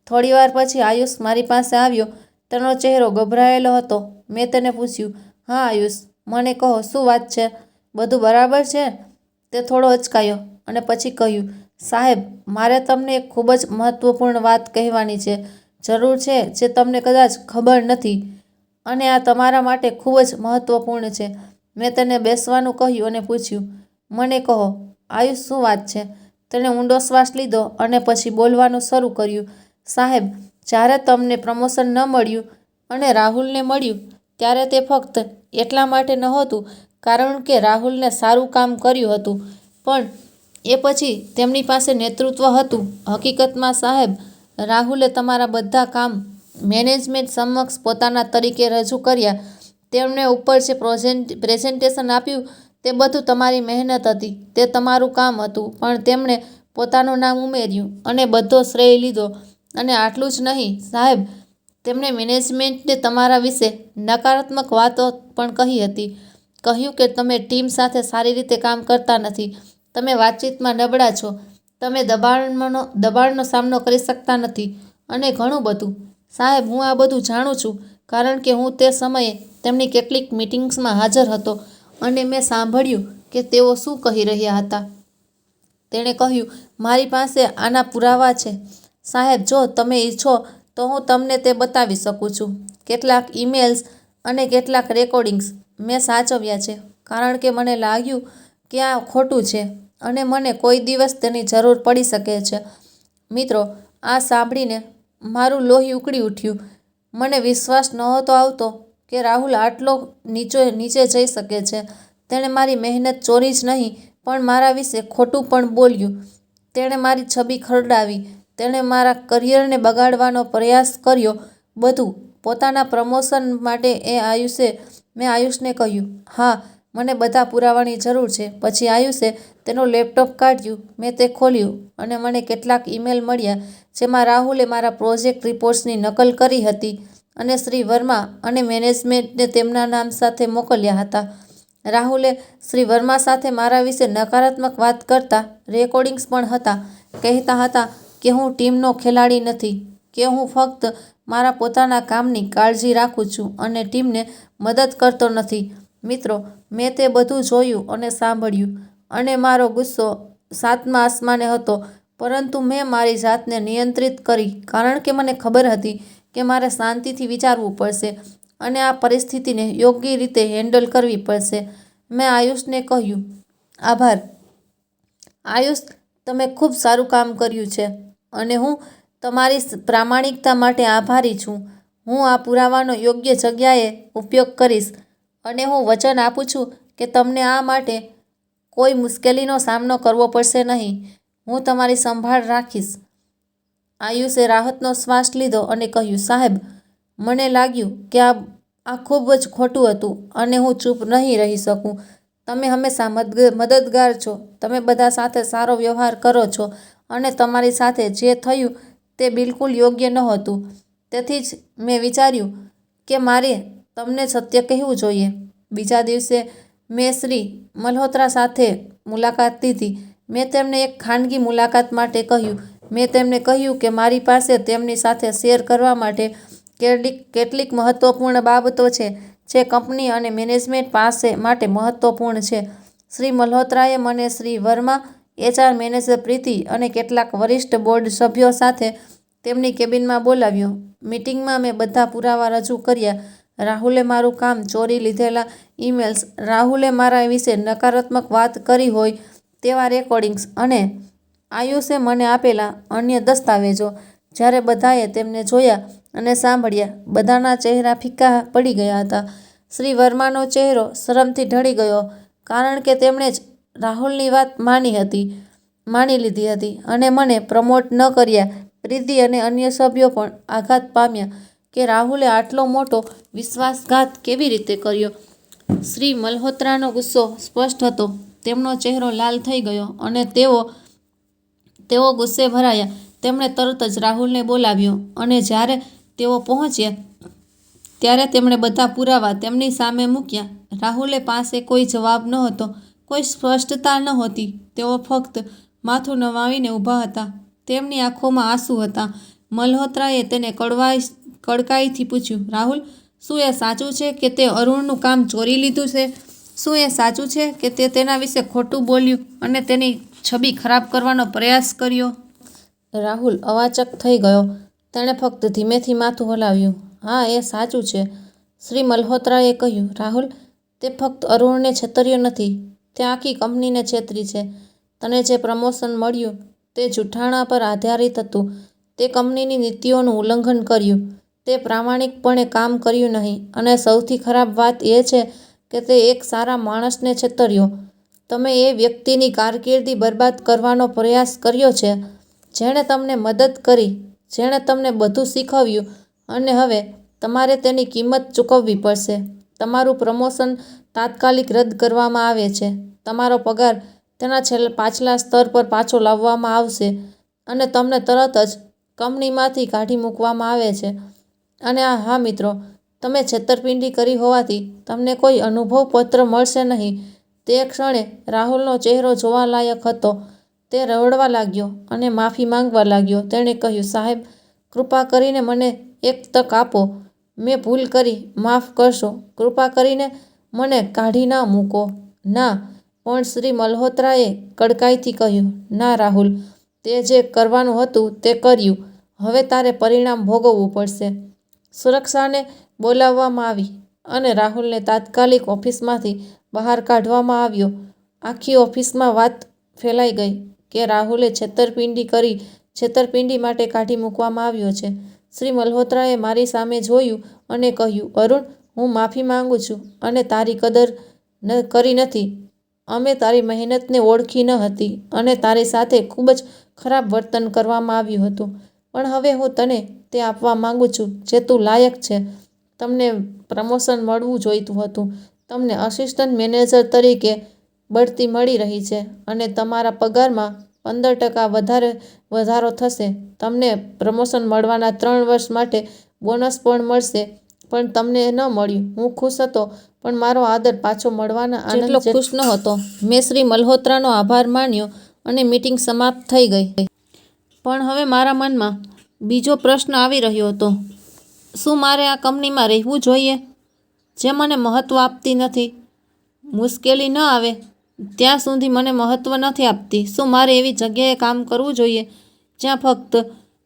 થોડીવાર પછી આયુષ મારી પાસે આવ્યો. તેનો ચહેરો ગભરાયેલો હતો. મેં તેને પૂછ્યું, હા આયુષ, મને કહો, શું વાત છે? બધું બરાબર છે? તે થોડો અચકાયો અને પછી કહ્યું, સાહેબ, મારે તમને એક ખૂબ જ મહત્વપૂર્ણ વાત કહેવાની છે. જરૂર છે જે તમને કદાચ ખબર નથી અને આ તમારા માટે ખૂબ જ મહત્વપૂર્ણ છે. મેં તેને બેસવાનું કહ્યું અને પૂછ્યું, મને કહો આયુષ, શું વાત છે? તેણે ઊંડો શ્વાસ લીધો અને પછી બોલવાનું શરૂ કર્યું, સાહેબ, જ્યારે તમને પ્રમોશન ન મળ્યું અને રાહુલને મળ્યું ત્યારે તે ફક્ત એટલા માટે નહોતું કારણ કે રાહુલને સારું કામ કર્યું હતું, પણ એ પછી તેમની પાસે નેતૃત્વ હતું. હકીકતમાં સાહેબ, રાહુલે તમારા બધા કામ મેનેજમેન્ટ સમક્ષ પોતાના તરીકે રજૂ કર્યા. તેમણે ઉપર જે પ્રેઝન્ટેશન આપ્યું તે બધું તમારી મહેનત હતી. તે તમારું કામ હતું, પણ તેમણે પોતાનું નામ ઉમેર્યું અને બધો શ્રેય લીધો. અને આટલું જ નહીં સાહેબ, તેમણે મેનેજમેન્ટને તમારા વિશે નકારાત્મક વાતો પણ કહી હતી. કહ્યું કે તમે ટીમ સાથે સારી રીતે કામ કરતા નથી, તમે વાતચીતમાં નબળા છો, તમે દબાણનો સામનો કરી શકતા નથી અને ઘણું બધું. સાહેબ, હું આ બધું જાણું છું કારણ કે હું તે સમયે તેમની કેટલીક મીટિંગ્સમાં હાજર હતો અને મેં સાંભળ્યું કે તેઓ શું કહી રહ્યા હતા. તેણે કહ્યું, મારી પાસે આના પુરાવા છે. સાહેબ, જો તમે ઈચ્છો તો હું તમને તે બતાવી શકું છું. કેટલાક ઈમેલ્સ અને કેટલાક રેકોર્ડિંગ્સ મેં સાચવ્યા છે કારણ કે મને લાગ્યું કે આ ખોટું છે અને મને કોઈ દિવસ તેની જરૂર પડી શકે છે. મિત્રો, આ સાંભળીને મારું લોહી ઉકળી ઉઠ્યું. મને વિશ્વાસ નહોતો આવતો કે રાહુલ આટલો નીચે જઈ શકે છે. તેણે મારી મહેનત ચોરી જ નહીં પણ મારા વિશે ખોટું પણ બોલ્યું. તેણે મારી છબી ખરડાવી. તેણે મારા કરિયરને બગાડવાનો પ્રયાસ કર્યો. બધું પોતાના પ્રમોશન માટે. મેં આયુષને કહ્યું, હા, મને બધા પુરાવાની જરૂર છે. પછી આયુષે તેનું લેપટોપ કાઢ્યું. મેં તે ખોલ્યું અને મને કેટલાક ઈમેલ મળ્યા જેમાં રાહુલે મારા પ્રોજેક્ટ રિપોર્ટ્સની નકલ કરી હતી અને શ્રી વર્મા અને મેનેજમેન્ટને તેમના નામ સાથે મોકલ્યા હતા. રાહુલે શ્રી વર્મા સાથે મારા વિશે નકારાત્મક વાત કરતા રેકોર્ડિંગ્સ પણ હતા. કહેતા હતા કે હું ટીમનો ખેલાડી નથી કે હું ફક્ત મારા પોતાના કામની કાળજી રાખું છું અને ટીમને મદદ કરતો નથી. મિત્રો, મેં તે બધું જોયું અને સાંભળ્યું અને મારો ગુસ્સો 7મા આસમાને હતો, પરંતુ મેં મારી જાતને નિયંત્રિત કરી કારણ કે મને ખબર હતી કે મારે શાંતિથી વિચારવું પડશે અને આ પરિસ્થિતિને યોગ્ય રીતે હેન્ડલ કરવી પડશે. મેં આયુષને કહ્યું, આભાર આયુષ, તમે ખૂબ સારું કામ કર્યું છે અને હું તમારી પ્રામાણિકતા માટે આભારી છું. હું આ પુરાવાનો યોગ્ય જગ્યાએ ઉપયોગ કરીશ અને હું વચન આપું છું કે તમને આ માટે કોઈ મુશ્કેલીનો સામનો કરવો પડશે નહીં. હું તમારી સંભાળ રાખીશ. આયુષે રાહતનો શ્વાસ લીધો અને કહ્યું, સાહેબ, મને લાગ્યું કે આ ખૂબ જ ખોટું હતું અને હું ચૂપ નહીં રહી શકું. તમે હંમેશા મદદગાર છો, તમે બધા સાથે સારો વ્યવહાર કરો છો અને તમારી સાથે જે થયું તે બિલકુલ યોગ્ય નહોતું. તેથી જ મેં વિચાર્યું કે મારે તમને સત્ય કહેવું જોઈએ. બીજા દિવસે મેં શ્રી મલ્હોત્રા સાથે મુલાકાત લીધી. મેં તેમને એક ખાનગી મુલાકાત માટે કહ્યું. મેં તેમને કહ્યું કે મારી પાસે તેમની સાથે શેર કરવા માટે કેટલીક મહત્વપૂર્ણ બાબતો છે જે કંપની અને મેનેજમેન્ટ માટે મહત્વપૂર્ણ છે. શ્રી મલ્હોત્રાએ મને શ્રી વર્મા, HR મેનેજર પ્રીતિ અને કેટલાક વરિષ્ઠ બોર્ડ સભ્યો સાથે તેમની કેબિનમાં બોલાવ્યો. મીટિંગમાં મેં બધા પુરાવા રજૂ કર્યા. રાહુલે મારું કામ, ચોરી લીધેલા ઈમેલ્સ, રાહુલે મારા વિશે નકારાત્મક વાત કરી હોય તેવા રેકોર્ડિંગ્સ અને આયુષે મને આપેલા અન્ય દસ્તાવેજો. જ્યારે બધાએ તેમને જોયા અને સાંભળ્યા, બધાના ચહેરા ફીકા પડી ગયા હતા. શ્રી વર્માનો ચહેરો શરમથી ઢળી ગયો કારણ કે તેમણે જ રાહુલની વાત માની લીધી હતી અને મને પ્રમોટ ન કર્યા. પ્રીતિ અને અન્ય સભ્યો પણ આઘાત પામ્યા કે રાહુલે આટલો મોટો વિશ્વાસઘાત કેવી રીતે કર્યો. શ્રી મલ્હોત્રાનો ગુસ્સો સ્પષ્ટ હતો. તેમનો ચહેરો લાલ થઈ ગયો અને તેઓ ગુસ્સે ભરાયા. તેમણે તરત જ રાહુલને બોલાવ્યો અને જ્યારે તેઓ પહોંચ્યા ત્યારે તેમણે બધા પુરાવા તેમની સામે મૂક્યા. રાહુલે પાસે કોઈ જવાબ નહોતો, કોઈ સ્પષ્ટતા નહોતી. તેઓ ફક્ત માથું નમાવીને ઊભા હતા. તેમની આંખોમાં આંસુ હતા. મલ્હોત્રાએ તેને કડકાઈથી પૂછ્યું, રાહુલ, શું એ સાચું છે કે તે અરુણનું કામ ચોરી લીધું છે? શું એ સાચું છે કે તે તેના વિશે ખોટું બોલ્યું અને તેની છબી ખરાબ કરવાનો પ્રયાસ કર્યો? રાહુલ અવાચક થઈ ગયો. તેણે ફક્ત ધીમેથી માથું હલાવ્યું. હા, એ સાચું છે, શ્રી મલ્હોત્રાએ કહ્યું. રાહુલ, તે ફક્ત અરુણને છેતર્યો નથી, તે આખી કંપનીને છેતરી છે. તને જે પ્રમોશન મળ્યું તે જૂઠાણા પર આધારિત હતું. તે કંપનીની નીતિઓનું ઉલ્લંઘન કર્યું. તે પ્રામાણિકપણે કામ કર્યું નહીં અને સૌથી ખરાબ વાત એ છે કે તે એક સારા માણસને છેતર્યો. તમે એ વ્યક્તિની કારકિર્દી બરબાદ કરવાનો પ્રયાસ કર્યો છે જેણે તમને મદદ કરી, જેણે તમને બધું શીખવ્યું અને હવે તમારે તેની કિંમત ચૂકવવી પડશે. તમારું પ્રમોશન તાત્કાલિક રદ કરવામાં આવે છે. તમારો પગાર તેના પાછલા સ્તર પર પાછો લાવવામાં આવશે અને તમને તરત જ કંપનીમાંથી કાઢી મૂકવામાં આવે છે. અને હા મિત્રો, તમે છેતરપિંડી કરી હોવાથી તમને કોઈ અનુભવ પત્ર મળશે નહીં. તે ક્ષણે રાહુલનો ચહેરો જોવાલાયક હતો. તે રડવા લાગ્યો અને માફી માંગવા લાગ્યો. તેણે કહ્યું, સાહેબ, કૃપા કરીને મને એક તક આપો. મેં ભૂલ કરી, માફ કરશો. કૃપા કરીને મને કાઢી ન મૂકો. ના, પણ શ્રી મલ્હોત્રાએ કડકાઈથી કહ્યું, ના રાહુલ, તે જે કરવાનું હતું તે કર્યું. હવે તારે પરિણામ ભોગવવું પડશે. સુરક્ષાને બોલાવવામાં આવી અને રાહુલને તાત્કાલિક ઓફિસમાંથી બહાર કાઢવામાં આવ્યો. આખી ઓફિસમાં વાત ફેલાઈ ગઈ કે રાહુલે છેતરપિંડી માટે કાઢી મૂકવામાં આવ્યો છે. શ્રી મલ્હોત્રાએ મારી સામે જોયું અને કહ્યું, અરુણ, હું માફી માંગુ છું અને તારી કદર કરી નથી. અમે તારી મહેનતને ઓળખી ન હતી અને તારી સાથે ખૂબ જ ખરાબ વર્તન કરવામાં આવ્યું હતું. પણ હવે હું તને તે આપવા માંગુ છું જે તું લાયક છે. તમને પ્રમોશન મળવું જોઈતું હતું. તમને આસિસ્ટન્ટ મેનેજર તરીકે બઢતી મળી રહી છે અને તમારા પગારમાં 15% વધારો થશે. તમને પ્રમોશન મળવાના 3 વર્ષ માટે બોનસ પણ મળશે. પણ તમને ન મળ્યું. હું ખુશ હતો, પણ મારો આદર પાછો મળવાના આનંદ જેટલો ખુશ નહોતો. મેં શ્રી મલ્હોત્રાનો આભાર માન્યો અને મીટિંગ સમાપ્ત થઈ ગઈ. પણ હવે મારા મનમાં બીજો પ્રશ્ન આવી રહ્યો હતો, શું મારે આ કંપનીમાં રહેવું જોઈએ જે મને મહત્ત્વ આપતી નથી? મુશ્કેલી ન આવે ત્યાં સુધી મને મહત્ત્વ નથી આપતી. શું મારે એવી જગ્યાએ કામ કરવું જોઈએ જ્યાં ફક્ત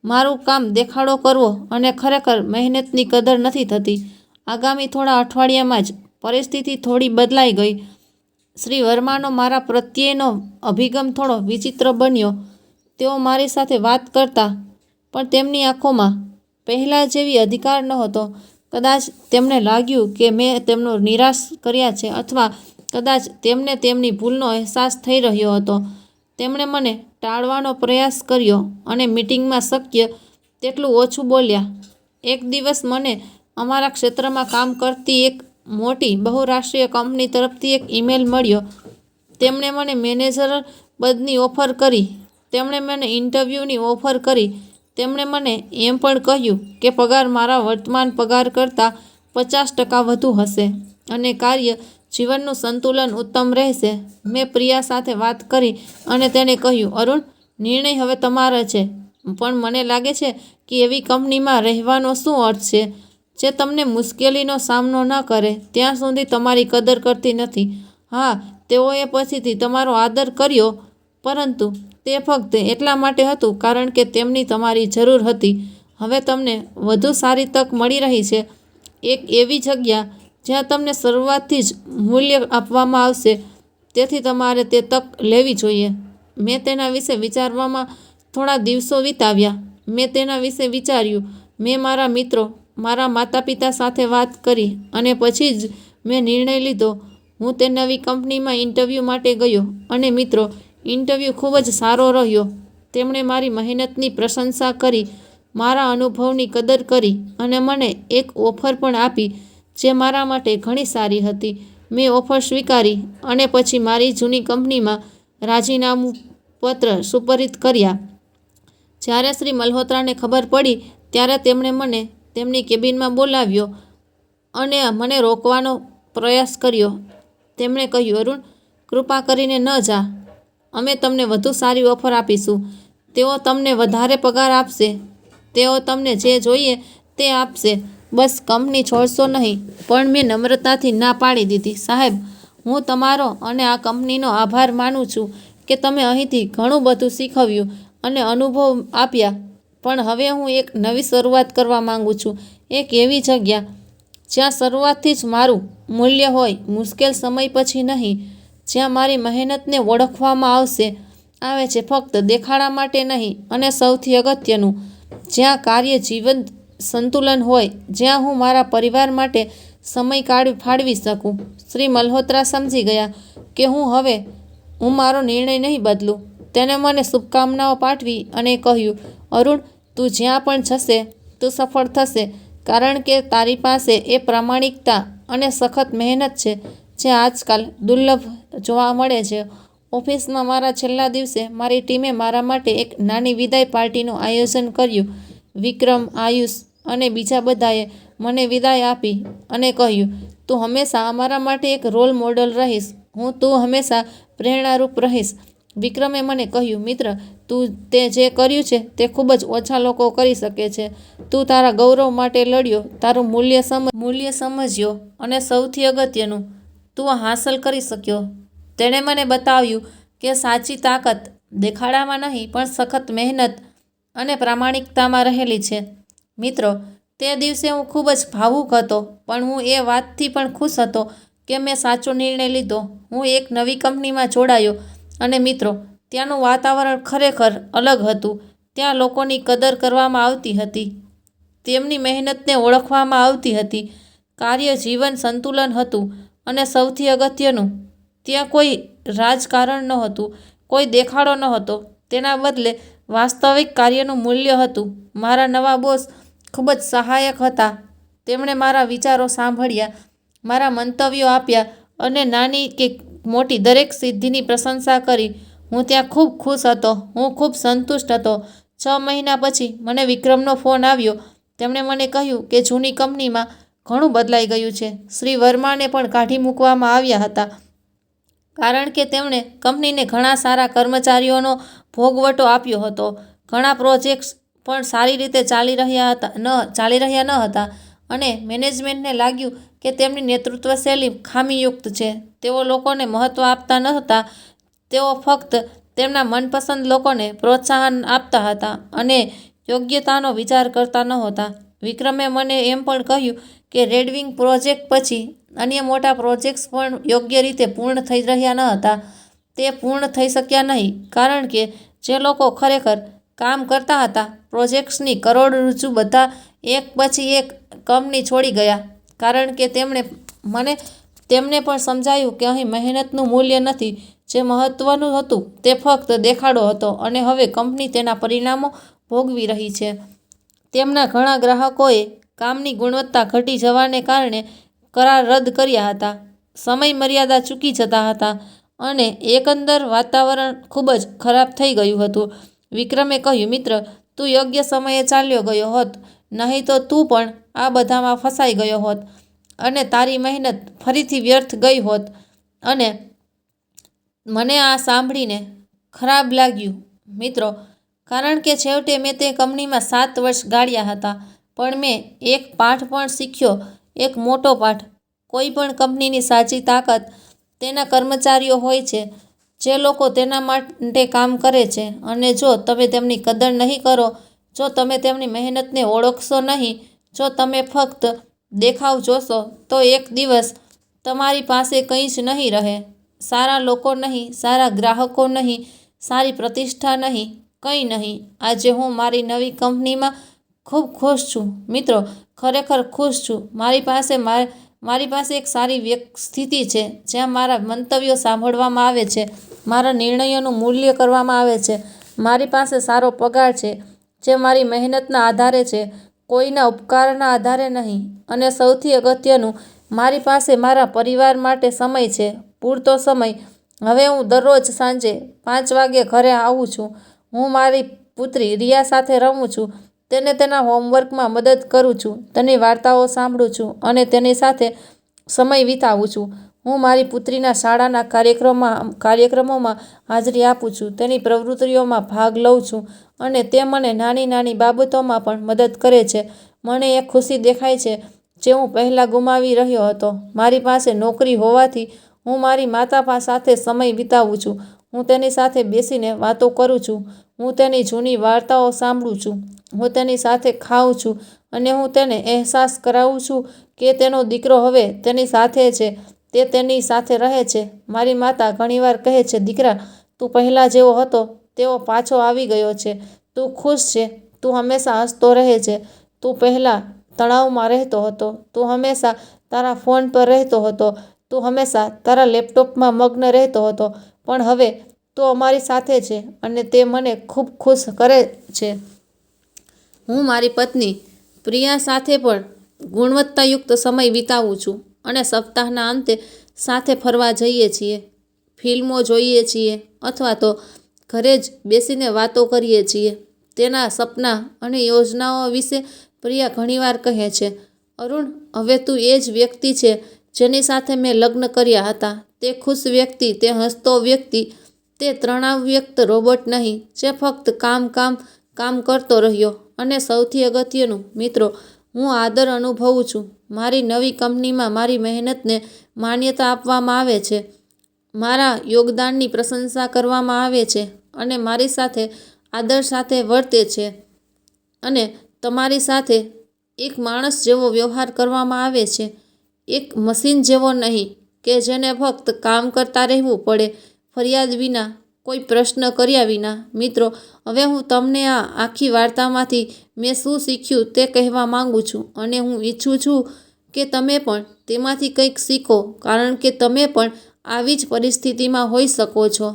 મારું કામ દેખાડો કરવો અને ખરેખર મહેનતની કદર નથી થતી? આગામી થોડા અઠવાડિયામાં જ પરિસ્થિતિ થોડી બદલાઈ ગઈ. શ્રી વર્માનો મારા પ્રત્યેનો અભિગમ થોડો વિચિત્ર બન્યો. તેઓ મારી સાથે વાત કરતા પણ તેમની આંખોમાં પહેલાં જેવી અધિકાર નહોતો. કદાચ તેમને લાગ્યું કે મેં તેમનો નિરાશ કર્યા છે અથવા કદાચ તેમને તેમની ભૂલનો અહેસાસ થઈ રહ્યો હતો. તેમણે મને ટાળવાનો પ્રયાસ કર્યો અને મીટિંગમાં શક્ય તેટલું ઓછું બોલ્યા. એક દિવસ મને અમારા ક્ષેત્રમાં કામ કરતી એક મોટી બહુરાષ્ટ્રીય કંપની તરફથી એક ઈમેલ મળ્યો. તેમણે મને મેનેજર પદની ઓફર કરી. તેમણે મને ઇન્ટરવ્યૂની ઓફર કરી. તેમણે મને એમ પણ કહ્યું કે પગાર મારા વર્તમાન પગાર કરતાં 50% વધુ હશે અને કાર્ય જીવનનું સંતુલન ઉત્તમ રહેશે. મેં પ્રિયા સાથે વાત કરી અને તેણે કહ્યું, અરુણ, નિર્ણય હવે તમારો છે, પણ મને લાગે છે કે એવી કંપનીમાં રહેવાનો શું અર્થ છે જે તમને મુશ્કેલીનો સામનો ન કરે ત્યાં સુધી તમારી કદર કરતી નથી. હા, તેઓએ પછીથી તમારો આદર કર્યો, પરંતુ તે ફક્ત એટલા માટે હતું કારણ કે તેમને તમારી જરૂર હતી. હવે તમને વધુ સારી તક મળી રહી છે, એક એવી જગ્યા જ્યાં તમને શરૂઆતથી જ મૂલ્ય આપવામાં આવશે, તેથી તમારે તે તક લેવી જોઈએ. મેં તેના વિશે વિચારવામાં થોડા દિવસો વિતાવ્યા. મેં તેના વિશે વિચાર્યું. મેં મારા મિત્રો, મારા માતા-પિતા સાથે વાત કરી અને પછી જ મેં નિર્ણય લીધો. હું તે નવી કંપનીમાં ઇન્ટરવ્યૂ માટે ગયો અને મિત્રો, ઇન્ટરવ્યૂ ખૂબ જ સારો રહ્યો. તેમણે મારી મહેનતની પ્રશંસા કરી, મારા અનુભવની કદર કરી અને મને એક ઓફર પણ આપી જે મારા માટે ઘણી સારી હતી. મેં ઓફર સ્વીકારી અને પછી મારી જૂની કંપનીમાં રાજીનામું પત્ર સુપરિત કર્યા. જ્યારે શ્રી મલ્હોત્રાને ખબર પડી ત્યારે તેમણે મને તેમની કેબિનમાં બોલાવ્યો અને મને રોકવાનો પ્રયાસ કર્યો. તેમણે કહ્યું, અરુણ, કૃપા કરીને ન જા. અમે તમને વધુ સારી ઓફર આપીશું. તેઓ તમને વધારે પગાર આપશે. તેઓ તમને જે જોઈએ તે આપશે. બસ કંપની છોડશો નહીં. પણ મેં નમ્રતાથી ના પાડી દીધી. સાહેબ, હું તમારો અને આ કંપનીનો આભાર માનું છું કે તમે અહીંથી ઘણું બધું શીખવ્યું અને અનુભવ આપ્યા, પણ હવે હું એક નવી શરૂઆત કરવા માંગુ છું. એક એવી જગ્યા જ્યાં શરૂઆતથી જ મારું મૂલ્ય હોય, મુશ્કેલ સમય પછી નહીં, જ્યાં મારી મહેનતને ઓળખવામાં આવે છે ફક્ત દેખાડા માટે નહીં, અને સૌથી અગત્યનું, જ્યાં કાર્ય જીવન સંતુલન હોય, જ્યાં હું મારા પરિવાર માટે સમય ફાળવી શકું. શ્રી મલ્હોત્રા સમજી ગયા કે હું મારો નિર્ણય નહીં બદલું. તેણે મને શુભકામનાઓ પાઠવી અને કહ્યું, અરુણ, તું જ્યાં પણ જશે તું સફળ થશે, કારણ કે તારી પાસે એ પ્રામાણિકતા અને સખત મહેનત છે જે આજકાલ દુર્લભ જોવા મળે છે. ઓફિસમાં મારા છેલ્લા દિવસે મારી ટીમે મારા માટે એક નાની વિદાય પાર્ટીનું આયોજન કર્યું. વિક્રમ, આયુષ અને બીજા બધાએ મને વિદાય આપી અને કહ્યું, તું હંમેશા અમારા માટે એક રોલ મોડલ રહીશ. તું હંમેશા પ્રેરણારૂપ રહીશ. વિક્રમે મને કહ્યું, મિત્ર, તું તે જે કર્યું છે તે ખૂબ જ ઓછા લોકો કરી શકે છે. તું તારા ગૌરવ માટે લડ્યો, તારું મૂલ્ય સમજ્યો અને સૌથી અગત્યનું, તું આ હાંસલ કરી શક્યો. તેણે મને બતાવ્યું કે સાચી તાકાત દેખાડામાં નહીં પણ સખત મહેનત અને પ્રામાણિકતામાં રહેલી છે. મિત્રો, તે દિવસે હું ખૂબ જ ભાવુક હતો, પણ હું એ વાતથી પણ ખુશ હતો કે મેં સાચો નિર્ણય લીધો. હું એક નવી કંપનીમાં જોડાયો અને મિત્રો, ત્યાંનું વાતાવરણ ખરેખર અલગ હતું. ત્યાં લોકોની કદર કરવામાં આવતી હતી, તેમની મહેનતને ઓળખવામાં આવતી હતી, કાર્ય જીવન સંતુલન હતું અને સૌથી અગત્યનું, ત્યાં કોઈ રાજકારણ નહોતું, કોઈ દેખાડો નહોતો. તેના બદલે વાસ્તવિક કાર્યનું મૂલ્ય હતું. મારા નવા બોસ ખૂબ જ સહાયક હતા. તેમણે મારા વિચારો સાંભળ્યા, મારા મંતવ્યો આપ્યા અને નાની કે મોટી દરેક સિદ્ધિની પ્રશંસા કરી. હું ત્યાં ખૂબ ખુશ હતો. હું ખૂબ સંતુષ્ટ હતો. 6 મહિના પછી મને વિક્રમનો ફોન આવ્યો. તેમણે મને કહ્યું કે જૂની કંપનીમાં ઘણું બદલાઈ ગયું છે. શ્રી વર્માને પણ કાઢી મૂકવામાં આવ્યા હતા કારણ કે તેમણે કંપનીને ઘણા સારા કર્મચારીઓનો ભોગવટો આપ્યો હતો. ઘણા પ્રોજેક્ટ્સ પણ સારી રીતે ચાલી રહ્યા ન હતા અને મેનેજમેન્ટને લાગ્યું કે તેમની નેતૃત્વ શૈલી ખામીયુક્ત છે. તેઓ લોકોને મહત્ત્વ આપતા ન હતા. તેઓ ફક્ત તેમના મનપસંદ લોકોને પ્રોત્સાહન આપતા હતા અને યોગ્યતાનો વિચાર કરતા નહોતા. વિક્રમે મને એમ પણ કહ્યું કે રેડવિંગ પ્રોજેક્ટ પછી અન્ય મોટા પ્રોજેક્ટ્સ પણ યોગ્ય રીતે પૂર્ણ થઈ રહ્યા ન હતા. તે પૂર્ણ થઈ શક્યા નહીં કારણ કે જે લોકો ખરેખર કામ કરતા હતા પ્રોજેક્ટ્સની કરોડરજ્જુ બધા એક પછી એક કંપની છોડી ગયા કારણ કે તેમને પણ સમજાયું કે અહીં મહેનતનું મૂલ્ય નથી. જે મહત્વનું હતું તે ફક્ત દેખાડો હતો અને હવે કંપની તેના પરિણામો ભોગવી રહી છે. તેમના ઘણા ગ્રાહકોએ કામની ગુણવત્તા ઘટી જવાને કારણે કરાર રદ કર્યા હતા, સમય મર્યાદા ચૂકી જતા હતા અને એકંદર વાતાવરણ ખૂબ જ ખરાબ થઈ ગયું હતું. વિક્રમે કહ્યું, મિત્ર, તું યોગ્ય સમયે ચાલ્યો ગયો હોત, નહીં તો તું પણ આ બધામાં ફસાઈ ગયો હોત અને તારી મહેનત ફરીથી વ્યર્થ ગઈ હોત. અને મને આ સાંભળીને ખરાબ લાગ્યું, મિત્રો, કારણ કે છેવટે મેં તે કંપનીમાં 7 વર્ષ ગાળ્યા હતા. પણ મેં એક પાઠ પણ શીખ્યો, એક મોટો પાઠ. કોઈ પણ કંપનીની સાચી તાકાત તેના કર્મચારીઓ હોય છે, જે લોકો તેના માટે કામ કરે છે. અને જો તમે તેમની કદર નહીં કરો, જો તમે તેમની મહેનતને ઓળખશો નહીં, જો તમે ફક્ત દેખાવ જોશો, તો એક દિવસ તમારી પાસે કંઈ જ નહીં રહે. સારા લોકો નહીં, સારા ગ્રાહકો નહીં, સારી પ્રતિષ્ઠા નહીં, કંઈ નહીં. આજે હું મારી નવી કંપનીમાં ખૂબ ખુશ છું, મિત્રો, ખરેખર ખુશ છું. મારી પાસે એક સારી સ્થિતિ છે જ્યાં મારા મંતવ્યો સાંભળવામાં આવે છે, મારા નિર્ણયોનું મૂલ્ય કરવામાં આવે છે. મારી પાસે સારો પગાર છે જે મારી મહેનતના આધારે છે, કોઈના ઉપકારના આધારે નહીં. અને સૌથી અગત્યનું, મારી પાસે મારા પરિવાર માટે સમય છે, પૂરતો સમય. હવે હું દરરોજ સાંજે 5 વાગ્યે ઘરે આવું છું. હું મારી પુત્રી રિયા સાથે રમું છું, તેને તેના હોમવર્કમાં મદદ કરું છું, તેની વાર્તાઓ સાંભળું છું અને તેની સાથે સમય વિતાવું છું. હું મારી પુત્રીના શાળાના કાર્યક્રમોમાં હાજરી આપું છું, તેની પ્રવૃત્તિઓમાં ભાગ લઉં છું અને તે મને નાની નાની બાબતોમાં પણ મદદ કરે છે. મને એક ખુશી દેખાય છે જે હું પહેલાં ગુમાવી રહ્યો હતો. મારી પાસે નોકરી હોવાથી હું મારી માતા સાથે સમય વિતાવું છું. હું તેની સાથે બેસીને વાતો કરું છું. હું તેની જૂની વાર્તાઓ સાંભળું છું. હું તેની સાથે ખાઉં છું અને હું તેને અહેસાસ કરાવું છું કે તેનો દીકરો હવે તેની સાથે છે, તે તેની સાથે રહે છે. મારી માતા ઘણીવાર કહે છે, દીકરા, તું પહેલાં જેવો હતો તેવો પાછો આવી ગયો છે. તું ખુશ છે, તું હંમેશા હસતો રહે છે. તું પહેલાં તણાવમાં રહેતો હતો, તું હંમેશા તારા ફોન પર રહેતો હતો, તું હંમેશા તારા લેપટોપમાં મગ્ન રહેતો હતો, પણ હવે તું અમારી સાથે છે અને તે મને ખૂબ ખુશ કરે છે. હું મારી પત્ની પ્રિયા સાથે પણ ગુણવત્તાયુક્ત સમય વિતાવું છું અને સપ્તાહના અંતે સાથે ફરવા જઈએ છીએ, ફિલ્મો જોઈએ છીએ અથવા તો ઘરે જ બેસીને વાતો કરીએ છીએ. તેના સપના અને યોજનાઓ વિશે પ્રિયા ઘણીવાર કહે છે, અરુણ, હવે તું એ જ વ્યક્તિ છે જેની સાથે મેં લગ્ન કર્યા હતા. તે ખુશ વ્યક્તિ, તે હસતો વ્યક્તિ, તે તણાવયુક્ત રોબોટ નહીં જે ફક્ત કામ કરતો રહ્યો. અને સૌથી અગત્યનું, મિત્રો, હું આદર અનુભવું છું. મારી નવી કંપનીમાં મારી મહેનતને માન્યતા આપવામાં આવે છે, મારા યોગદાનની પ્રશંસા કરવામાં આવે છે અને મારી સાથે આદર સાથે વર્તે છે. અને તમારી સાથે એક માણસ જેવો વ્યવહાર કરવામાં આવે છે, એક મશીન જેવો નહીં કે જેને ફક્ત કામ કરતા રહેવું પડે, ફરિયાદ વિના, કોઈ પ્રશ્ન કર્યા વિના. મિત્રો, હવે હું તમને આ આખી વાર્તામાંથી મેં શું શીખ્યું તે કહેવા માંગુ છું અને હું ઈચ્છું છું કે તમે પણ તેમાંથી કંઈક શીખો, કારણ કે તમે પણ આવી જ પરિસ્થિતિમાં હોઈ શકો છો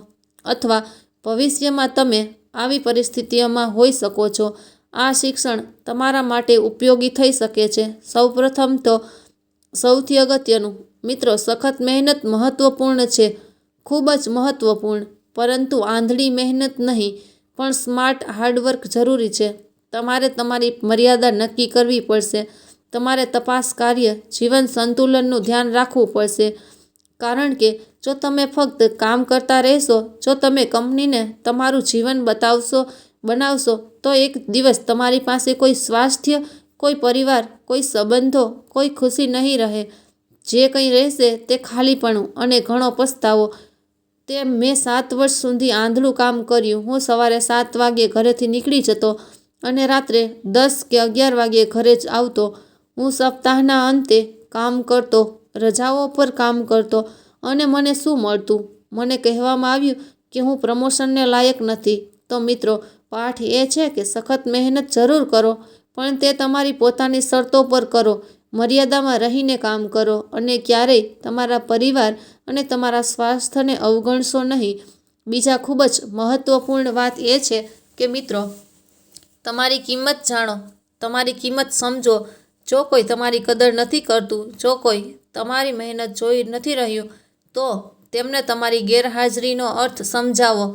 અથવા ભવિષ્યમાં તમે આવી પરિસ્થિતિઓમાં હોઈ શકો છો. આ શિક્ષણ તમારા માટે ઉપયોગી થઈ શકે છે. સૌપ્રથમ તો સૌથી અગત્યનું, મિત્રો, સખત મહેનત મહત્વપૂર્ણ છે, ખૂબ જ મહત્વપૂર્ણ, પરંતુ આંધળી મહેનત નહીં, પણ સ્માર્ટ હાર્ડવર્ક જરૂરી છે. તમારે તમારી મર્યાદા નક્કી કરવી પડશે. તમારે તપાસ કાર્ય જીવન સંતુલનનું ધ્યાન રાખવું પડશે, કારણ કે જો તમે ફક્ત કામ કરતા રહેશો, જો તમે કંપનીને તમારું જીવન બનાવશો, તો એક દિવસ તમારી પાસે કોઈ સ્વાસ્થ્ય, કોઈ પરિવાર, કોઈ સંબંધો, કોઈ ખુશી નહીં રહે. જે કંઈ રહેશે તે ખાલીપણું અને ઘણો પસ્તાવો. તે મેં 7 વર્ષ સુધી આંધળું કામ કર્યું. હું સવારે 7 વાગ્યે ઘરેથી નીકળી જતો અને રાત્રે 10 કે 11 વાગ્યે ઘરે જ આવતો. હું સપ્તાહના અંતે કામ કરતો, રજાઓ પર કામ કરતો, અને મને શું મળતું? મને કહેવામાં આવ્યું કે હું પ્રમોશનને લાયક નથી. તો મિત્રો, પાઠ એ છે કે સખત મહેનત જરૂર કરો, પણ તે તમારી પોતાની શરતો પર કરો, મર્યાદામાં રહીને કામ કરો, અને ક્યારેય તમારા પરિવાર અને તમારા સ્વાસ્થ્યને અવગણશો નહીં. બીજા ખૂબ જ મહત્વપૂર્ણ વાત એ છે કે મિત્રો, તમારી કિંમત જાણો, તમારી કિંમત સમજો. જો કોઈ તમારી કદર નથી કરતું, જો કોઈ તમારી મહેનત જોઈ નથી રહ્યું, તો તેમને તમારી ગેરહાજરીનો અર્થ સમજાવો.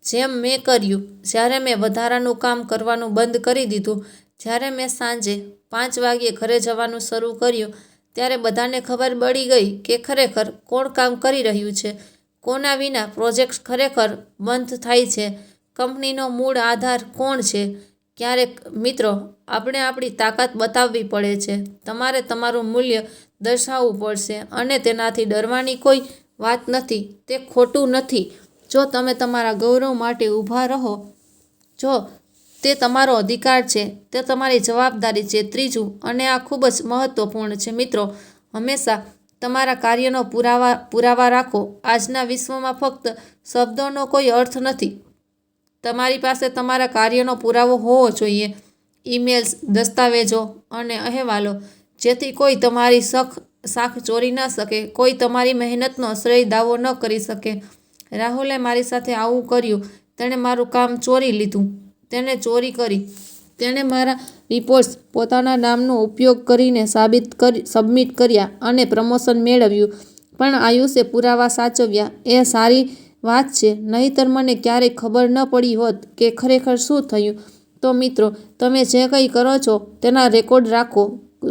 જેમ મેં કર્યું. જ્યારે મેં વધારાનું કામ કરવાનું બંધ કરી દીધું, જ્યારે મેં સાંજે 5 વાગ્યે ઘરે જવાનું શરૂ કર્યું, ત્યારે બધાને ખબર પડી ગઈ કે ખરેખર કોણ કામ કરી રહ્યું છે, કોના વિના પ્રોજેક્ટ ખરેખર બંધ થાય છે, કંપનીનો મૂળ આધાર કોણ છે. ક્યારેક મિત્રો, આપણે આપણી તાકાત બતાવવી પડે છે. તમારે તમારું મૂલ્ય દર્શાવવું પડશે, અને તેનાથી ડરવાની કોઈ વાત નથી. તે ખોટું નથી જો તમે તમારા ગૌરવ માટે ઊભા રહો. જો તે તમારો અધિકાર છે, તે તમારી જવાબદારી છે. ત્રીજું, અને આ ખૂબ જ મહત્વપૂર્ણ છે મિત્રો, હંમેશા તમારા કાર્યનો પુરાવા રાખો. આજના વિશ્વમાં ફક્ત શબ્દોનો કોઈ અર્થ નથી. તમારી પાસે તમારા કાર્યનો પુરાવો હોવો જોઈએ. ઈમેલ્સ, દસ્તાવેજો અને અહેવાલો, જેથી કોઈ તમારી શાખ ચોરી ન શકે, કોઈ તમારી મહેનતનો શ્રેય દાવો ન કરી શકે. રાહુલે મારી સાથે આવું કર્યું. તેણે મારું કામ ચોરી લીધું, તેણે ચોરી કરી, તેણે મારા રિપોર્ટ્સ પોતાના નામનો ઉપયોગ કરીને સબમિટ કર્યા અને પ્રમોશન મેળવ્યું. પણ આયુષે પુરાવા સાચવ્યા. એ સારી વાત છે, નહીંતર મને ક્યારેય ખબર ન પડી હોત કે ખરેખર શું થયું. તો મિત્રો, તમે જે કંઈ કરો છો તેના રેકોર્ડ રાખો.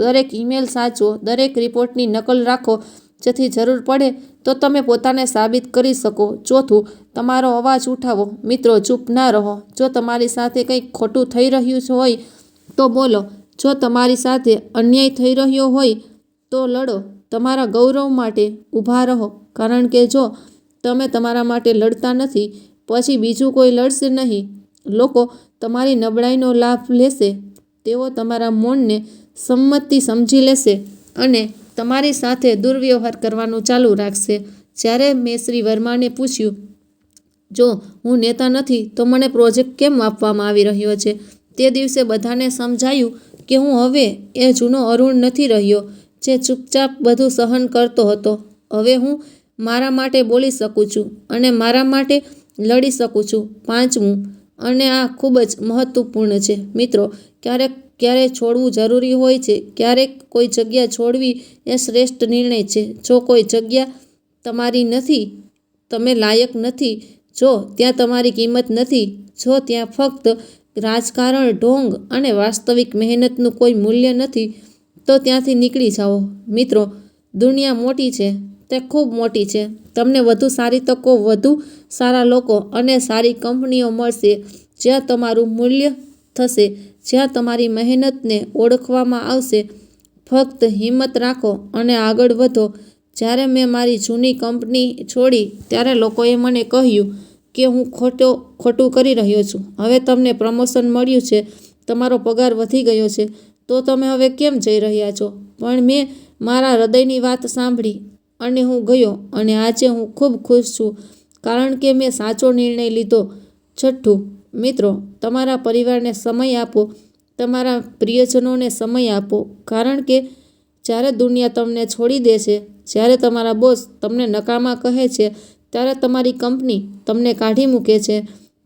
દરેક ઈમેલ સાચવો, દરેક રિપોર્ટની નકલ રાખો, જેથી જરૂર પડે તો તમે પોતાને સાબિત કરી શકો. ચોથું, તમારો અવાજ ઉઠાવો. મિત્રો, ચૂપ ના રહો. જો તમારી સાથે કંઈક ખોટું થઈ રહ્યું હોય તો બોલો. જો તમારી સાથે અન્યાય થઈ રહ્યો હોય તો લડો. તમારા ગૌરવ માટે ઊભા રહો, કારણ કે જો તમે તમારા માટે લડતા નથી, પછી બીજું કોઈ લડશે નહીં. લોકો તમારી નબળાઈનો લાભ લેશે. તેઓ તમારા મૌનને સંમતિ સમજી લેશે અને તમારી સાથે દુર્વ્યવહાર કરવાનું ચાલુ રાખશે. જ્યારે મેં શ્રી વર્માને પૂછ્યું, જો હું નેતા નથી તો મને પ્રોજેક્ટ કેમ આપવામાં આવી રહ્યો છે, તે દિવસે બધાને સમજાયું કે હું હવે એ જૂનો અરુણ નથી રહ્યો, જે ચૂપચાપ બધું સહન કરતો હતો. હવે હું મારા માટે બોલી શકું છું અને મારા માટે લડી શકું છું. પાંચમું, અને આ ખૂબ જ મહત્વપૂર્ણ છે મિત્રો, ક્યારેક છોડવું જરૂરી હોય છે. ક્યારેક કોઈ જગ્યા છોડવી એ શ્રેષ્ઠ નિર્ણય છે. જો કોઈ જગ્યા તમારી નથી, તમે લાયક નથી, જો ત્યાં તમારી કિંમત નથી, જો ત્યાં ફક્ત રાજકારણ, ઢોંગ અને વાસ્તવિક મહેનતનું કોઈ મૂલ્ય નથી, તો ત્યાંથી નીકળી જાઓ. મિત્રો, દુનિયા મોટી છે, તે ખૂબ મોટી છે. તમને વધુ સારી તકો, વધુ સારા લોકો અને સારી કંપનીઓ મળશે, જ્યાં તમારું મૂલ્ય થશે, જ્યાં તમારી મહેનતને ઓળખવામાં આવશે. ફક્ત હિંમત રાખો અને આગળ વધો. જ્યારે મેં મારી જૂની કંપની છોડી, ત્યારે લોકોએ મને કહ્યું કે હું ખોટું કરી રહ્યો છું. હવે તમને પ્રમોશન મળ્યું છે, તમારો પગાર વધી ગયો છે, તો તમે હવે કેમ જઈ રહ્યા છો? પણ મેં મારા હૃદયની વાત સાંભળી અને હું ગયો, અને આજે હું ખૂબ ખુશ છું, કારણ કે મેં સાચો નિર્ણય લીધો. છઠ્ઠું, મિત્રો, તમારા પરિવારને સમય આપો, તમારા પ્રિયજનોને સમય આપો, કારણ કે જ્યારે દુનિયા તમને છોડી દે છે, જ્યારે તમારા બોસ તમને નકામા કહે છે, ત્યારે તમારી કંપની તમને કાઢી મૂકે છે,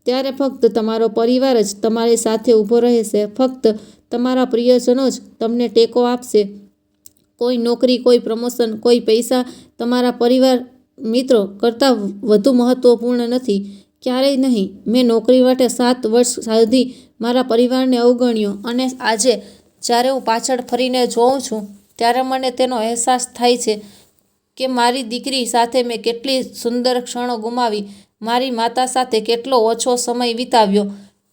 ત્યારે ફક્ત તમારો પરિવાર જ તમારી સાથે ઊભો રહેશે. ફક્ત તમારા પ્રિયજનો જ તમને ટેકો આપશે. કોઈ નોકરી, કોઈ પ્રમોશન, કોઈ પૈસા તમારા પરિવાર મિત્રો કરતાં વધુ મહત્વપૂર્ણ નથી. ક્યારેય નહીં. મેં નોકરી માટે 7 વર્ષ સુધી મારા પરિવારને અવગણ્યો, અને આજે જ્યારે હું પાછળ ફરીને જોઉં છું, ત્યારે મને તેનો અહેસાસ થાય છે કે મારી દીકરી સાથે મેં કેટલી સુંદર ક્ષણો ગુમાવી, મારી માતા સાથે કેટલો ઓછો સમય વિતાવ્યો,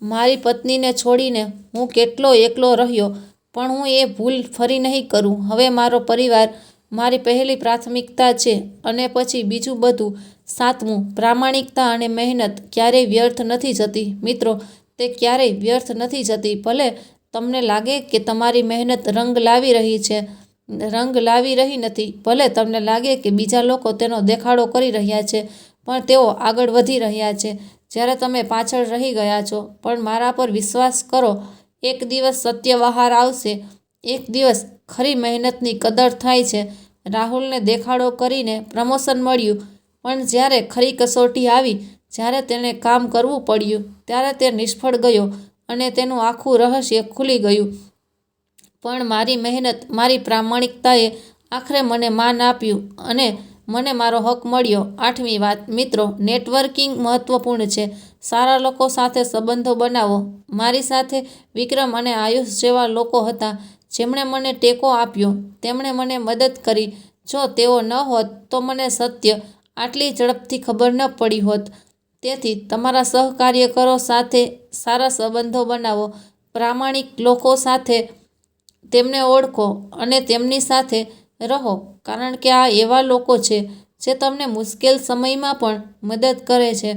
મારી પત્નીને છોડીને હું કેટલો એકલો રહ્યો, પણ હું એ ભૂલ ફરી નહીં કરું. હવે મારો પરિવાર મારી પહેલી પ્રાથમિકતા છે અને પછી બીજું બધું. 7મું, પ્રામાણિકતા અને મહેનત ક્યારેય વ્યર્થ નથી જતી. મિત્રો, તે ક્યારેય વ્યર્થ નથી જતી. ભલે તમને લાગે કે તમારી મહેનત રંગ લાવી રહી નથી, ભલે તમને લાગે કે બીજા લોકો તેનો દેખાડો કરી રહ્યા છે, પણ તેઓ આગળ વધી રહ્યા છે જ્યારે તમે પાછળ રહી ગયા છો. પણ મારા પર વિશ્વાસ કરો, એક દિવસ સત્ય બહાર આવશે. એક દિવસ ખરી મહેનતની કદર થાય છે. રાહુલને દેખાડો કરીને પ્રમોશન મળ્યું, પણ જ્યારે ખરી કસોટી આવી, જ્યારે તેણે કામ કરવું પડ્યું, ત્યારે તે નિષ્ફળ ગયો અને તેનું આખું રહસ્ય ખુલી ગયું. પણ મારી મહેનત, મારી પ્રામાણિકતાએ આખરે મને માન આપ્યું અને મને મારો હક મળ્યો. 8મી વાત, મિત્રો, નેટવર્કિંગ મહત્વપૂર્ણ છે. સારા લોકો સાથે સંબંધો બનાવો. મારી સાથે વિક્રમ અને આયુષ જેવા લોકો હતા જેમણે મને ટેકો આપ્યો, તેમણે મને મદદ કરી. જો તેઓ ન હોત તો મને સત્ય આટલી ઝડપથી ખબર ન પડી હોત. તેથી તમારા સહકાર્યકરો સાથે સારા સંબંધો બનાવો. પ્રામાણિક લોકો સાથે તેમને ઓળખો અને તેમની સાથે રહો, કારણ કે આ એવા લોકો છે જે તમને મુશ્કેલ સમયમાં પણ મદદ કરે છે.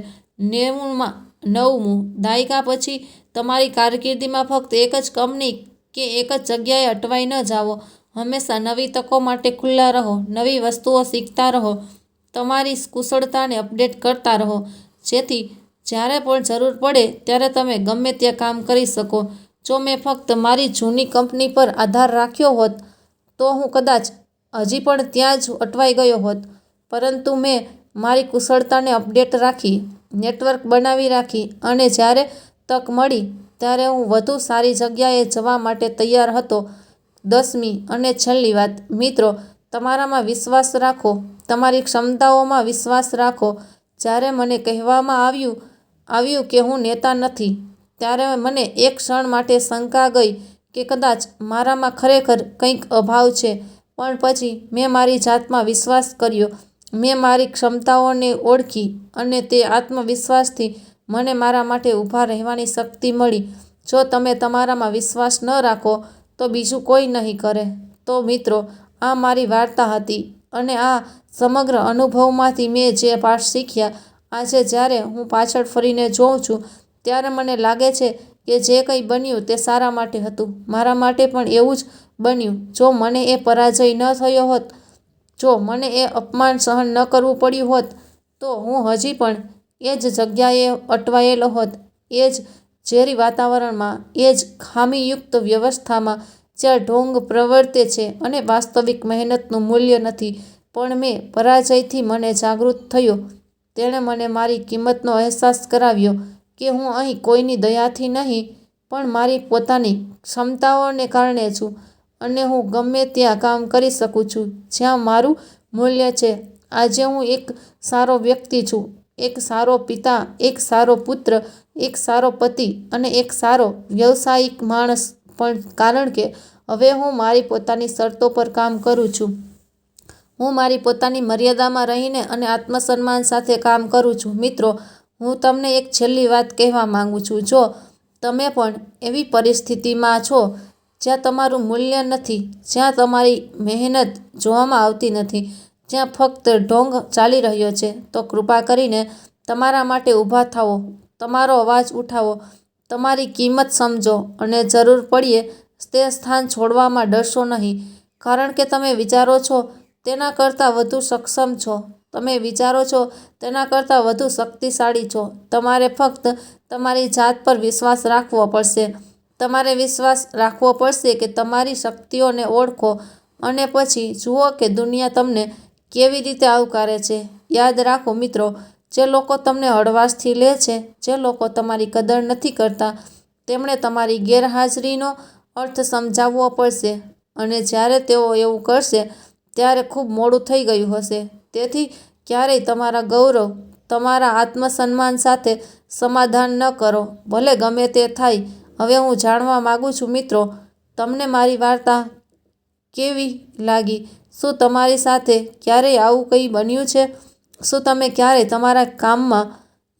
9મું, દાયકા પછી તમારી કારકિર્દીમાં ફક્ત એક જ કંપની કે એક જ જગ્યાએ અટવાઈ ન જાઓ. હંમેશા નવી તકો માટે ખુલ્લા રહો, નવી વસ્તુઓ શીખતા રહો, તમારી કુશળતાને અપડેટ કરતા રહો, જેથી જ્યારે પણ જરૂર પડે ત્યારે તમે ગમે ત્યાં કામ કરી શકો. જો મેં ફક્ત મારી જૂની કંપની પર આધાર રાખ્યો હોત તો હું કદાચ હજી પણ ત્યાં જ અટવાઈ ગયો હોત. પરંતુ મેં મારી કુશળતાને અપડેટ રાખી, નેટવર્ક બનાવી રાખી અને જ્યારે તક મળી ત્યારે હું વધુ સારી જગ્યાએ જવા માટે તૈયાર હતો. 10મી અને છેલ્લી વાત, મિત્રો, તમારામાં વિશ્વાસ રાખો, તમારી ક્ષમતાઓમાં વિશ્વાસ રાખો. જ્યારે મને કહેવામાં આવ્યું કે હું નેતા નથી, ત્યારે મને એક ક્ષણ માટે શંકા ગઈ કે કદાચ મારામાં ખરેખર કંઈક અભાવ છે. પણ પછી મેં મારી જાતમાં વિશ્વાસ કર્યો, મેં મારી ક્ષમતાઓને ઓળખી અને તે આત્મવિશ્વાસથી મને મારા માટે ઊભા રહેવાની શક્તિ મળી. જો તમે તમારામાં વિશ્વાસ ન રાખો તો બીજું કોઈ નહીં કરે. તો મિત્રો, આ મારી વાર્તા હતી અને આ સમગ્ર અનુભવમાંથી મેં જે પાઠ શીખ્યા. આજે જ્યારે હું પાછળ ફરીને જોઉં છું ત્યારે મને લાગે છે કે જે કંઈ બન્યું તે સારા માટે હતું. મારા માટે પણ એવું જ બન્યું. જો મને એ પરાજય ન થયો હોત, જો મને એ અપમાન સહન ન કરવું પડ્યું હોત, તો હું હજી પણ એ જ જગ્યાએ અટવાયેલો હોત, એ જ ઝેરી વાતાવરણમાં, એ જ ખામીયુક્ત વ્યવસ્થામાં જ્યાં ઢોંગ પ્રવર્તે છે અને વાસ્તવિક મહેનતનું મૂલ્ય નથી. પણ મેં પરાજયથી મને જાગૃત થયો. તેણે મને મારી કિંમતનો અહેસાસ કરાવ્યો કે હું અહીં કોઈની દયાથી નહીં, પણ મારી પોતાની ક્ષમતાઓને કારણે છું અને હું ગમે ત્યાં કામ કરી શકું છું જ્યાં મારું મૂલ્ય છે. આજે હું એક સારો વ્યક્તિ છું, એક સારો પિતા, એક સારો પુત્ર, એક સારો પતિ અને એક સારો વ્યવસાયિક માણસ, પણ કારણ કે હવે હું મારી પોતાની શરતો પર કામ કરું છું. હું મારી પોતાની મર્યાદામાં રહીને અને આત્મસન્માન સાથે કામ કરું છું. મિત્રો, હું તમને એક છેલ્લી વાત કહેવા માંગુ છું. જો તમે પણ એવી પરિસ્થિતિમાં છો જ્યાં તમારું મૂલ્ય નથી, જ્યાં તમારી મહેનત જોવામાં આવતી નથી, જ્યાં ફક્ત ઢોંગ ચાલી રહ્યો છે, તો કૃપા કરીને તમારા માટે ઊભા થાઓ, તમારો અવાજ ઉઠાવો, તમારી કિંમત સમજો અને જરૂર પડ્યે તે સ્થાન છોડવામાં ડરશો નહીં. કારણ કે તમે વિચારો છો તેના કરતાં વધુ સક્ષમ છો, તમે વિચારો છો તેના કરતાં વધુ શક્તિશાળી છો. તમારે ફક્ત તમારી જાત પર વિશ્વાસ રાખવો પડશે. તમારે વિશ્વાસ રાખવો પડશે કે તમારી શક્તિઓને ઓળખો અને પછી જુઓ કે દુનિયા તમને કેવી રીતે આવકારે છે. યાદ રાખો મિત્રો, જે લોકો તમને હળવાશથી લે છે, જે લોકો તમારી કદર નથી કરતા, તેમણે તમારી ગેરહાજરીનો અર્થ સમજાવવો પડશે અને જ્યારે તેઓ એવું કરશે ત્યારે ખૂબ મોડું થઈ ગયું હશે. તેથી ક્યારેય તમારા ગૌરવ, તમારા આત્મસન્માન સાથે સમાધાન ન કરો, ભલે ગમે તે થાય. હવે હું જાણવા માંગુ છું, મિત્રો, તમને મારી વાર્તા કેવી લાગી? શું તમારી સાથે ક્યારેય આવું કંઈ બન્યું છે? શું તમે ક્યારેય તમારા કામમાં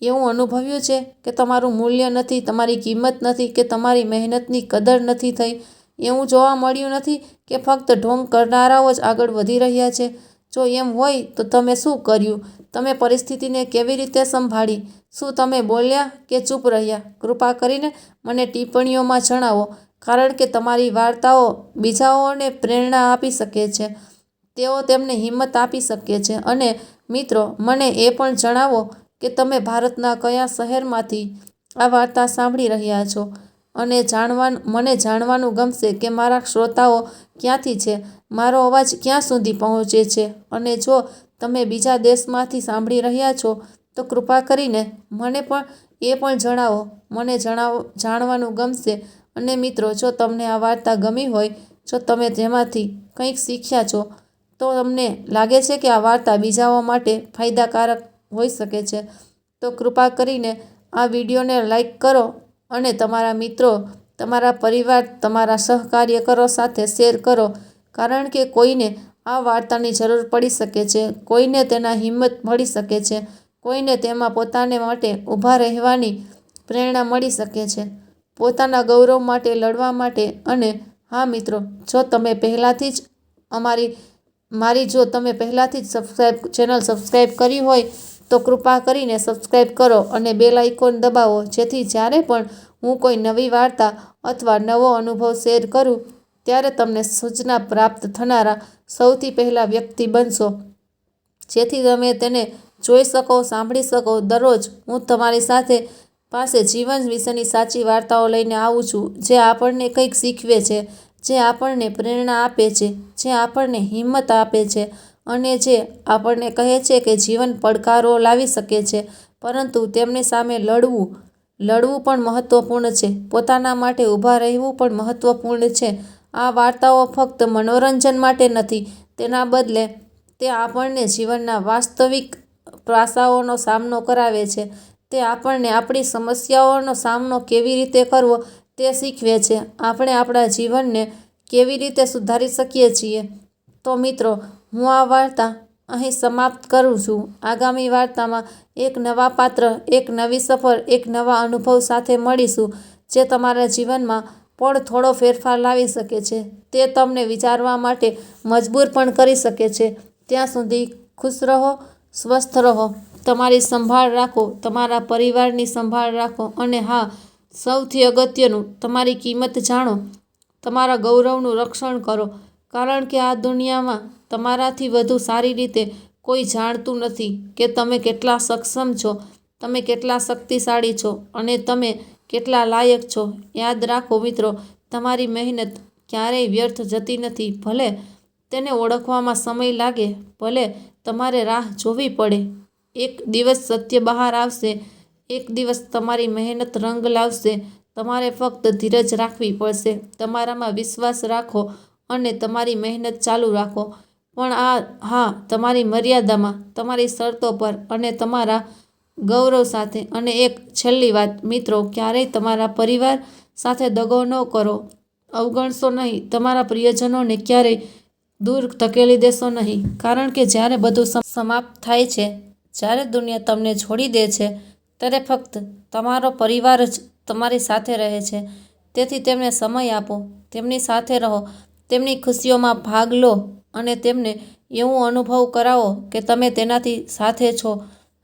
એવું અનુભવ્યું છે કે તમારું મૂલ્ય નથી, તમારી કિંમત નથી, કે તમારી મહેનતની કદર નથી થઈ? એવું જોવા મળ્યું નથી કે ફક્ત ઢોંગ કરનારાઓ જ આગળ વધી રહ્યા છે? જો એમ હોય તો તમે શું કર્યું? તમે પરિસ્થિતિને કેવી રીતે સંભાળી? શું તમે બોલ્યા કે ચૂપ રહ્યા? કૃપા કરીને મને ટિપ્પણીઓમાં જણાવો, કારણ કે તમારી વાર્તાઓ બીજાઓને પ્રેરણા આપી શકે છે. તેઓ તેમને હિંમત આપી શકે છે. અને મિત્રો, મને એ પણ જણાવો કે તમે ભારતના કયા શહેરમાંથી આ વાર્તા સાંભળી રહ્યા છો. અને મને જાણવાનું ગમશે કે મારા શ્રોતાઓ ક્યાંથી છે, મારો અવાજ ક્યાં સુધી પહોંચે છે. અને જો તમે બીજા દેશમાંથી સાંભળી રહ્યા છો તો કૃપા કરીને મને પણ એ પણ જણાવો. મને જાણવાનું ગમશે. અને મિત્રો, જો તમને આ વાર્તા ગમી હોય, જો તમે તેમાંથી કંઈક શીખ્યા છો, તો તમને લાગે છે કે આ વાર્તા બીજાઓ માટે ફાયદાકારક હોઈ શકે છે, તો કૃપા કરીને આ વિડીયોને લાઈક કરો અને તમારા મિત્રો, તમારા પરિવાર, તમારા સહકાર્યકરો સાથે શેર કરો, કારણ કે કોઈને આ વાર્તાની જરૂર પડી શકે છે. કોઈને તેના હિંમત મળી શકે છે. કોઈને તેમાં પોતાને માટે ઊભા રહેવાની પ્રેરણા મળી શકે છે, પોતાના ગૌરવ માટે લડવા માટે. અને હા મિત્રો, જો તમે પહેલાંથી જ જો તમે પહેલાંથી જ ચેનલ સબસ્ક્રાઈબ કરી હોય તો કૃપા કરીને સબસ્ક્રાઈબ કરો અને બેલ આઇકોન દબાવો, જેથી જ્યારે પણ હું કોઈ નવી વાર્તા અથવા નવો અનુભવ શેર કરું ત્યારે તમને સૂચના પ્રાપ્ત થનારા સૌથી પહેલા વ્યક્તિ બનશો, જેથી તમે તેને જોઈ શકો, સાંભળી શકો. દરરોજ હું તમારી પાસે જીવન વિશેની સાચી વાર્તાઓ લઈને આવું છું, જે આપણને કંઈક શીખવે છે, જે આપણને પ્રેરણા આપે છે, જે આપણને હિંમત આપે છે, અને જે આપણને કહે છે કે જીવન પડકારો લાવી શકે છે, પરંતુ તેમની સામે લડવું પણ મહત્વપૂર્ણ છે. પોતાના માટે ઊભા રહેવું પણ મહત્વપૂર્ણ છે. આ વાર્તાઓ ફક્ત મનોરંજન માટે નથી, તેના બદલે તે આપણને જીવનના વાસ્તવિક પાસાઓનો સામનો કરાવે છે. તે આપણને આપણી સમસ્યાઓનો સામનો કેવી રીતે કરવો તે શીખવે છે. આપણે આપણા જીવનને કેવી રીતે સુધારી શકીએ છીએ. તો મિત્રો, હું આ વાર્તા અહીં સમાપ્ત કરું છું. આગામી વાર્તામાં એક નવા પાત્ર, એક નવી સફર, એક નવા અનુભવ સાથે મળીશું, જે તમારા જીવનમાં પણ થોડો ફેરફાર લાવી શકે છે. તે તમને વિચારવા માટે મજબૂર પણ કરી શકે છે. ત્યાં સુધી ખુશ રહો, સ્વસ્થ રહો, તમારી સંભાળ રાખો, તમારા પરિવારની સંભાળ રાખો. અને હા, સૌથી અગત્યનું, તમારી કિંમત જાણો, તમારા ગૌરવનું રક્ષણ કરો, કારણ કે આ દુનિયામાં તમારાથી વધુ સારી રીતે કોઈ જાણતું નથી કે તમે કેટલા સક્ષમ છો, તમે કેટલા શક્તિશાળી છો, અને તમે કેટલા લાયક છો. યાદ રાખો મિત્રો, તમારી મહેનત ક્યારેય વ્યર્થ જતી નથી. ભલે તેને ઓળખવામાં સમય લાગે, ભલે તમારે રાહ જોવી પડે, એક દિવસ સત્ય બહાર આવશે. એક દિવસ તમારી મહેનત રંગ લાવશે. તમારે ફક્ત ધીરજ રાખવી પડશે, તમારામાં વિશ્વાસ રાખો અને તમારી મહેનત ચાલુ રાખો. પણ હા, તમારી મર્યાદામાં, તમારી શરતો પર અને તમારા ગૌરવ સાથે. અને એક છેલ્લી વાત મિત્રો, ક્યારેય તમારા પરિવાર સાથે દગો ન કરો. અવગણશો નહીં. તમારા પ્રિયજનોને ક્યારેય દૂર ધકેલી દેશો નહીં, કારણ કે જ્યારે બધું સમાપ્ત થાય છે, જ્યારે દુનિયા તમને છોડી દે છે, ત્યારે ફક્ત તમારો પરિવાર જ તમારી સાથે રહે છે. તેથી તેમને સમય આપો, તેમની સાથે રહો, તેમની ખુશીઓમાં ભાગ લો અને તેમને એવું અનુભવ કરાવો કે તમે તેનાથી સાથે છો.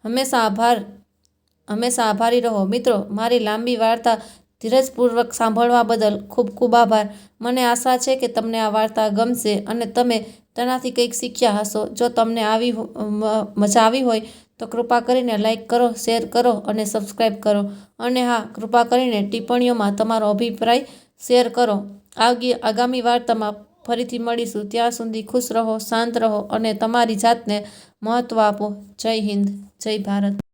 હંમેશા આભારી રહો. મિત્રો, મારી લાંબી વાર્તા ધીરજપૂર્વક સાંભળવા બદલ ખૂબ ખૂબ આભાર. મને આશા છે કે તમને આ વાર્તા ગમશે અને તમે તેનાથી કંઈક શીખ્યા હશો. જો તમને મજા આવી હોય તો કૃપા કરીને લાઈક કરો, શેર કરો અને સબસ્ક્રાઈબ કરો. અને હા, કૃપા કરીને ટિપ્પણીઓમાં તમારો અભિપ્રાય શેર કરો. આગામી વાર્તામાં ફરીથી મળીશું. ત્યાં સુધી ખુશ રહો, શાંત રહો અને તમારી જાતને મહત્વ આપો. જય હિન્દ, જય ભારત.